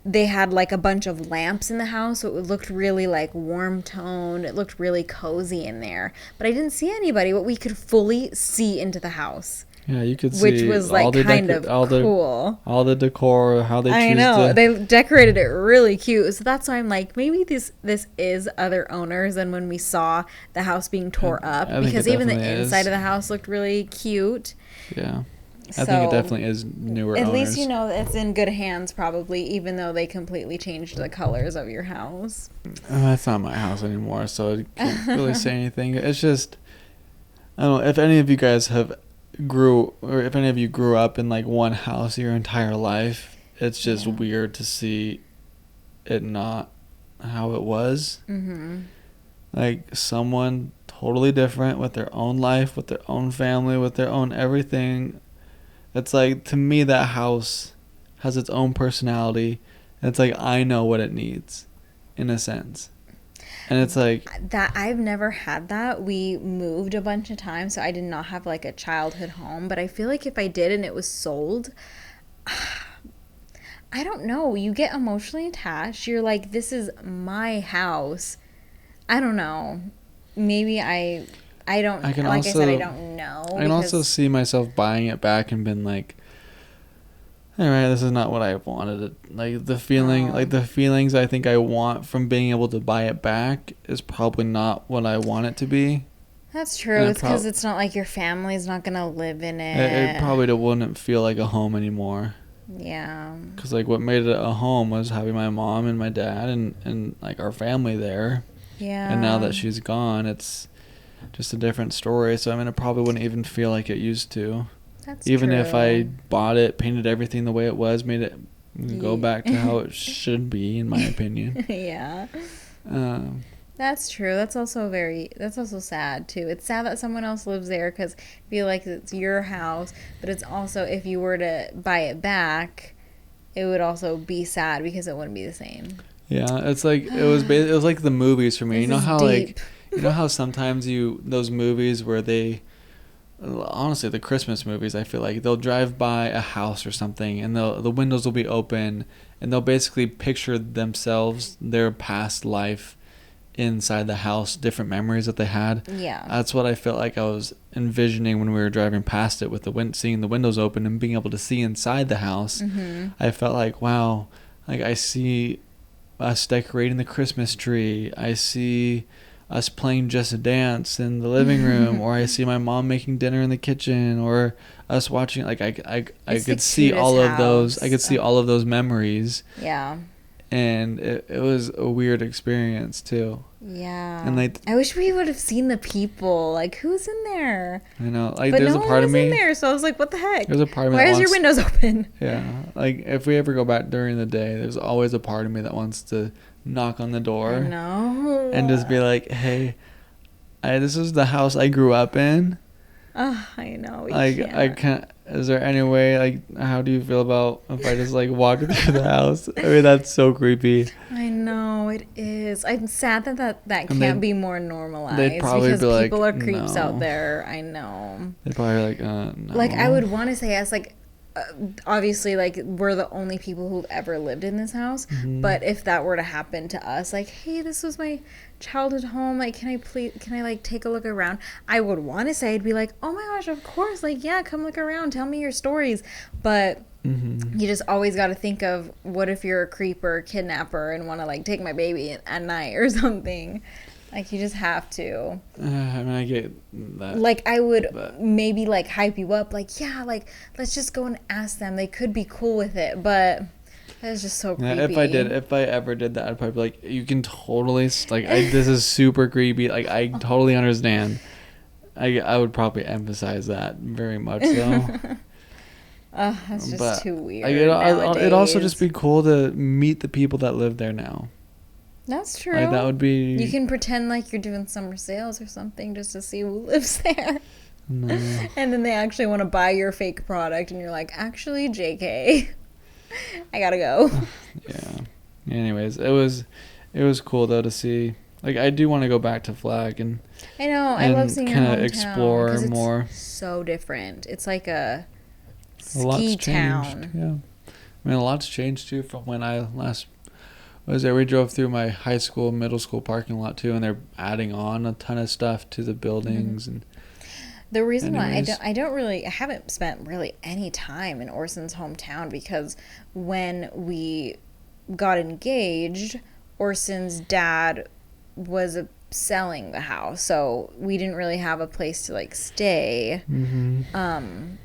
they had like a bunch of lamps in the house, so it looked really like warm toned. It looked really cozy in there. But I didn't see anybody, but we could fully see into the house. Yeah, you could see, which was like kind of cool. All the decor, how they choose I know they decorated it really cute. So that's why I'm like, maybe this is other owners than when we saw the house being tore up, because even the inside of the house looked really cute. Yeah, I think it definitely is newer owners. At least you know it's in good hands, probably, even though they completely changed the colors of your house. It's not my house anymore, so I can't really say anything. It's just, I don't know if any of you guys if any of you grew up in like one house your entire life. It's just weird to see it not how it was. Mm-hmm. Like someone totally different with their own life, with their own family, with their own everything. It's like, to me, that house has its own personality. And it's like, I know what it needs, in a sense. And it's like, That I've never had that. We moved a bunch of times, so I did not have like a childhood home. But I feel like if I did and it was sold, I don't know. You get emotionally attached. You're like, this is my house. I don't know. Maybe I don't. I can like also, I said, I don't know. I can also see myself buying it back and being like, all right, this is not what I wanted. Like the feeling, like the feelings I think I want from being able to buy it back is probably not what I want it to be. That's true. It's because it's not like your family's not gonna live in it. It probably wouldn't feel like a home anymore. Yeah. Because like what made it a home was having my mom and my dad and like our family there. Yeah. And now that she's gone, it's just a different story. So I mean, it probably wouldn't even feel like it used to. That's even true. if I bought it, painted everything the way it was, made it go back to how it should be, in my opinion. Yeah. That's true. That's also sad too. It's sad that someone else lives there because I feel like it's your house, but it's also, if you were to buy it back, it would also be sad because it wouldn't be the same. Yeah, it's like it was like the movies for me. You know how deep. you know how sometimes those movies where they, honestly, the Christmas movies, I feel like they'll drive by a house or something and the windows will be open and they'll basically picture themselves, their past life inside the house, different memories that they had. Yeah. That's what I felt like I was envisioning when we were driving past it, with seeing the windows open and being able to see inside the house. Mm-hmm. I felt like, wow, like I see us decorating the Christmas tree. I see us playing Just a Dance in the living room, or I see my mom making dinner in the kitchen, or us watching, like I could see all of those. I could see all of those memories. Yeah. And it was a weird experience too. Yeah. And like, I wish we would have seen the people. Like, who's in there? I know, like, but there's no a part of me in there, so I was like, what the heck? There's a part of me. Why is your windows open? Yeah, like if we ever go back during the day, there's always a part of me that wants to knock on the door. No. And just be like, hey, this is the house I grew up in. Oh, I know. I can't. Is there any way? Like, how do you feel about if I just like walk through the house? I mean, that's so creepy. I know it is. I'm sad that can't be more normalized. They'd probably because be like, people are creeps no. out there. I know. They'd probably like, no. Like, I would want to say, as like, obviously, like, we're the only people who've ever lived in this house. Mm-hmm. But if that were to happen to us, like, hey, this was my childhood home, like, can I like take a look around? I would want to say, I'd be like, oh my gosh, of course, like, yeah, come look around, tell me your stories. But you just always got to think of, what if you're a creep or a kidnapper and want to like take my baby at night or something? Like, you just have to. I mean, I get that. Like, I would maybe like hype you up, like, yeah, like, let's just go and ask them, they could be cool with it. But that's just so creepy. Yeah, if I ever did that, I'd probably be like, you can totally, like, this is super creepy. Like, I totally understand. I would probably emphasize that very much, though. That's just too weird. It'd also just be cool to meet the people that live there now. That's true. Like, that would be. You can pretend like you're doing summer sales or something just to see who lives there. No. And then they actually want to buy your fake product, and you're like, actually, JK. I gotta go. Yeah. Anyways, it was cool though to see. Like, I do want to go back to Flag and. I know. I love seeing your hometown. Explore more. So different. It's like a ski town. Changed, yeah. I mean, a lot's changed too from when I last was there. We drove through my high school, middle school parking lot too, and they're adding on a ton of stuff to the buildings and. The reason why I haven't spent really any time in Orson's hometown, because when we got engaged, Orson's dad was selling the house, so we didn't really have a place to like stay. Mm-hmm.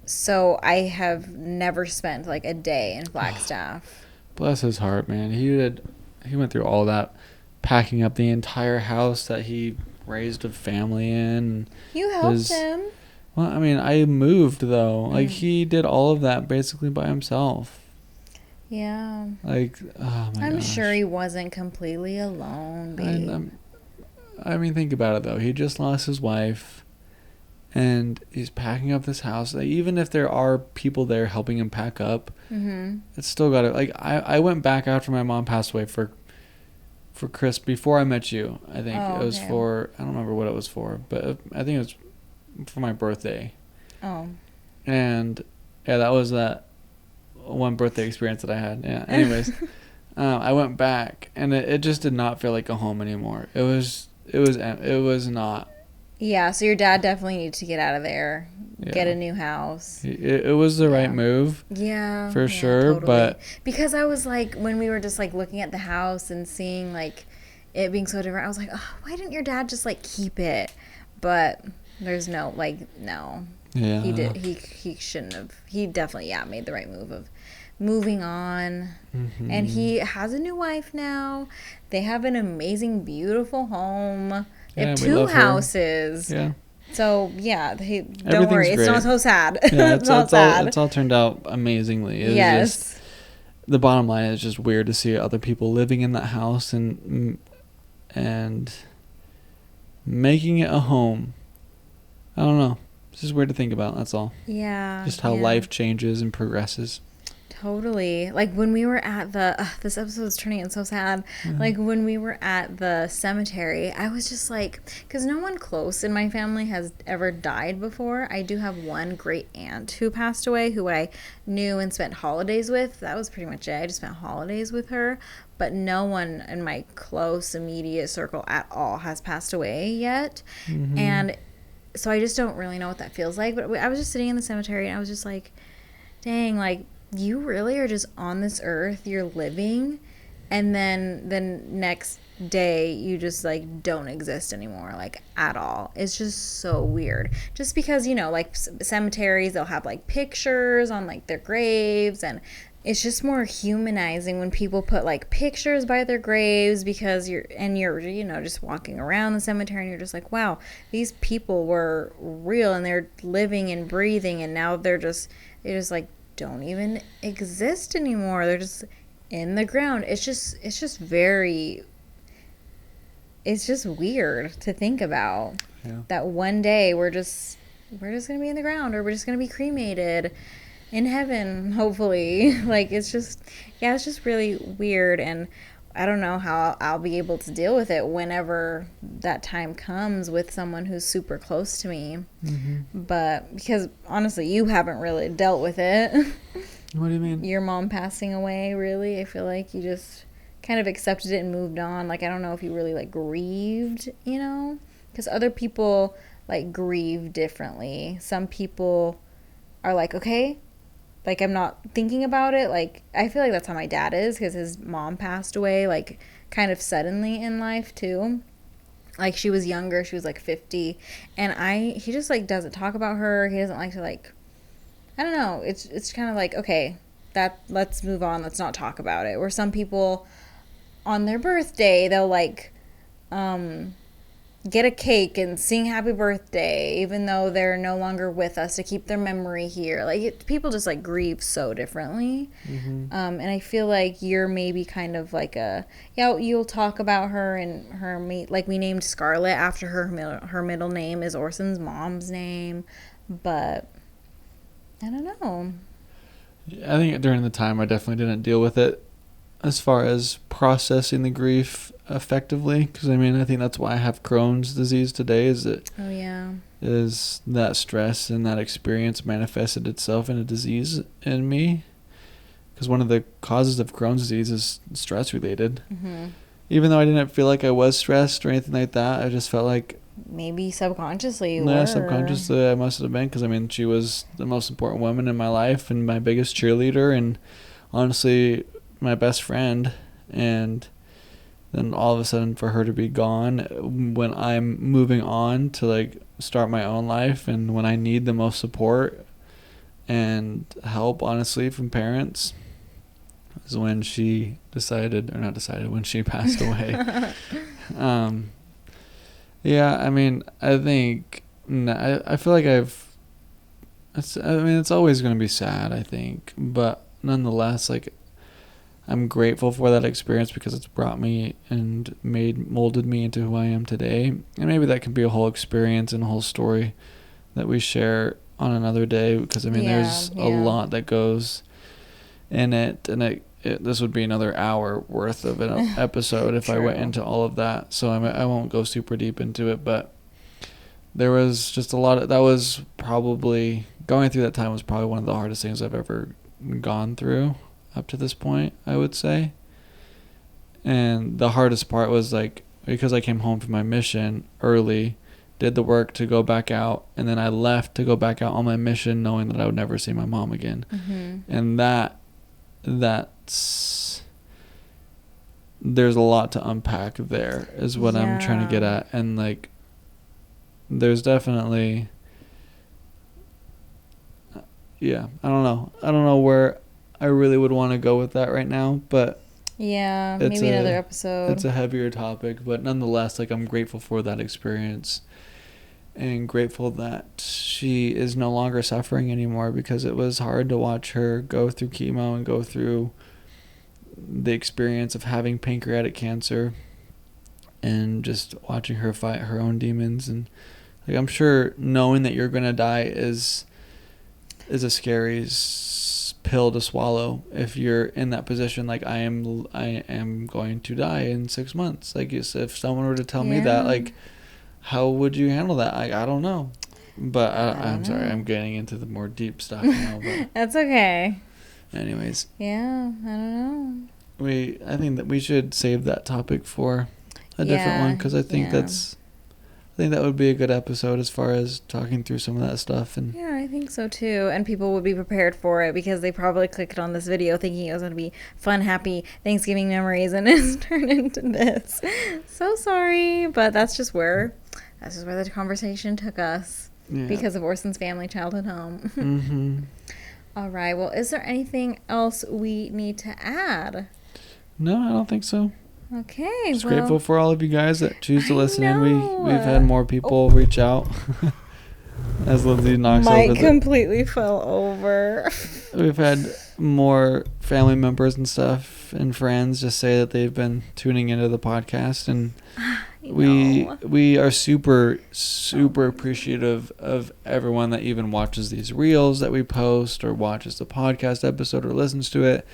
So I have never spent like a day in Flagstaff. Bless his heart, man. He went through all that, packing up the entire house that he raised a family in. You helped him. Well, I mean, I moved though. Like, he did all of that basically by himself. Yeah. Like, oh my gosh. I'm sure he wasn't completely alone, babe. I mean, think about it though. He just lost his wife, and he's packing up this house. Like, even if there are people there helping him pack up, it's still gotta, like, I went back after my mom passed away for Chris before I met you. I think it was for, I don't remember what it was for, but I think it was for my birthday. Oh. And yeah, that was that one birthday experience that I had. Yeah. Anyways, I went back, and it just did not feel like a home anymore. It was not. Yeah, so your dad definitely needed to get out of there, Yeah. get a new house. It was the right move. Yeah. For sure, totally. But because I was like, when we were just like looking at the house and seeing like it being so different, I was like, oh, why didn't your dad just like keep it? But there's no, like, no. Yeah. He shouldn't have. He definitely, made the right move of moving on. And he has a new wife now. They have an amazing, beautiful home. They have 2 houses. Yeah. So, don't worry. It's not so sad. Yeah, it's not sad. It's all turned out amazingly. Yes. The bottom line is just weird to see other people living in that house and making it a home. I don't know. It's just weird to think about. That's all. Yeah. Just how life changes and progresses. Totally. Like when we were at this episode is turning out so sad. Like when we were at the cemetery, I was just like, because no one close in my family has ever died before. I do have one great aunt who passed away, who I knew and spent holidays with. That was pretty much it. I just spent holidays with her. But no one in my close, immediate circle at all has passed away yet. And so I just don't really know what that feels like. But I was just sitting in the cemetery, and I was just like, dang, like, you really are just on this earth, you're living, and then the next day you just like don't exist anymore, like at all. It's just so weird. Just because, like cemeteries, they'll have like pictures on like their graves, and it's just more humanizing when people put like pictures by their graves, because you're just walking around the cemetery and you're just like, wow, these people were real and they're living and breathing, and now they're just like don't even exist anymore. They're just in the ground. It's just weird to think about. That one day we're just gonna be in the ground, or we're just gonna be cremated in heaven, hopefully. Like, it's just really weird, and I don't know how I'll be able to deal with it whenever that time comes with someone who's super close to me. But because honestly, you haven't really dealt with it. What do you mean? Your mom passing away, really? I feel like you just kind of accepted it and moved on. Like, I don't know if you really like grieved, because other people like grieve differently. Some people are like, okay, like, I'm not thinking about it. Like, I feel like that's how my dad is, because his mom passed away, like, kind of suddenly in life, too. Like, she was younger. She was, like, 50. And he just, like, doesn't talk about her. He doesn't like to, like, I don't know. It's kind of like, okay, let's move on. Let's not talk about it. Where some people, on their birthday, they'll, like, get a cake and sing happy birthday, even though they're no longer with us, to keep their memory here. Like, people just like grieve so differently. And I feel like you're maybe kind of like you'll talk about her and her like, we named Scarlett after her middle name is Orson's mom's name, but I don't know. I think during the time I definitely didn't deal with it as far as processing the grief effectively, because I mean, I think that's why I have Crohn's disease today, is that stress and that experience manifested itself in a disease in me, because one of the causes of Crohn's disease is stress related. Even though I didn't feel like I was stressed or anything like that, I just felt like maybe subconsciously you were. Subconsciously I must have been, because I mean, she was the most important woman in my life and my biggest cheerleader, and honestly my best friend. And then all of a sudden, for her to be gone when I'm moving on to like start my own life, and when I need the most support and help, honestly, from parents, is when she when she passed away. Yeah, I mean, I think, I feel like it's always going to be sad, I think, but nonetheless, like, I'm grateful for that experience because it's brought me and molded me into who I am today. And maybe that can be a whole experience and a whole story that we share on another day, because I mean there's a lot that goes in it, and this would be another hour worth of an episode if I went into all of that. So I won't go super deep into it, but there was just a lot of, that was probably, going through that time was probably one of the hardest things I've ever gone through up to this point, I would say. And the hardest part was like, because I came home from my mission early, did the work to go back out, and then I left to go back out on my mission knowing that I would never see my mom again. And that's there's a lot to unpack there, is what I'm trying to get at. And like there's definitely I don't know where I really would want to go with that right now, but maybe another episode. It's a heavier topic, but nonetheless, like, I'm grateful for that experience and grateful that she is no longer suffering anymore, because it was hard to watch her go through chemo and go through the experience of having pancreatic cancer and just watching her fight her own demons. And like, I'm sure knowing that you're going to die is a scary pill to swallow if you're in that position. Like, I am going to die in 6 months. Like, if someone were to tell me that, like, how would you handle that? I don't know. But I'm sorry, I'm getting into the more deep stuff now. But that's okay. Anyways. Yeah, I don't know. I think that we should save that topic for a different one, because I think that would be a good episode as far as talking through some of that stuff. And yeah, I think so too. And people would be prepared for it, because they probably clicked on this video thinking it was going to be fun, happy Thanksgiving memories, and it's turned into this. So sorry, but that's just where the conversation took us, because of Orson's family childhood home. All right. Well, is there anything else we need to add? No, I don't think so. Okay. Just grateful for all of you guys that choose to listen in. We've had more people reach out as Lindsay knocks over. Mike completely fell over. We've had more family members and stuff and friends just say that they've been tuning into the podcast, and we are super appreciative of everyone that even watches these reels that we post, or watches the podcast episode, or listens to it.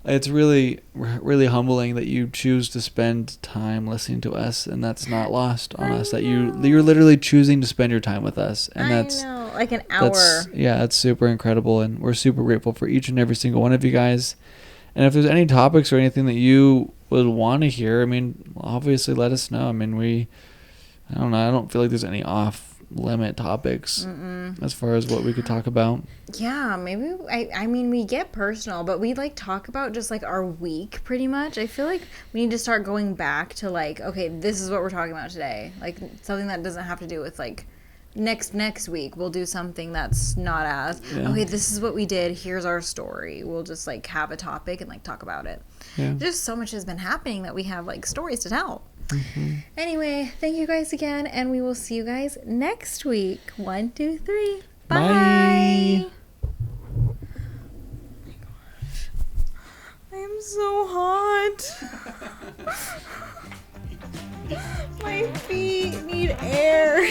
It's really, really humbling that you choose to spend time listening to us, and that's not lost on us. That you're literally choosing to spend your time with us, and that's like an hour. That's super incredible, and we're super grateful for each and every single one of you guys. And if there's any topics or anything that you would want to hear, I mean, obviously let us know. I mean, I don't know. I don't feel like there's any off-limit topics as far as what we could talk about. Yeah, maybe. I mean, we get personal, but we like talk about just like our week pretty much. I feel like we need to start going back to like, okay, this is what we're talking about today. Like something that doesn't have to do with like next week we'll do something that's not as okay, this is what we did, here's our story. We'll just like have a topic and like talk about it. Just so much has been happening that we have like stories to tell. Anyway, thank you guys again, and we will see you guys next week. 1, 2, 3. Bye. Oh my gosh, I am so hot. My feet need air.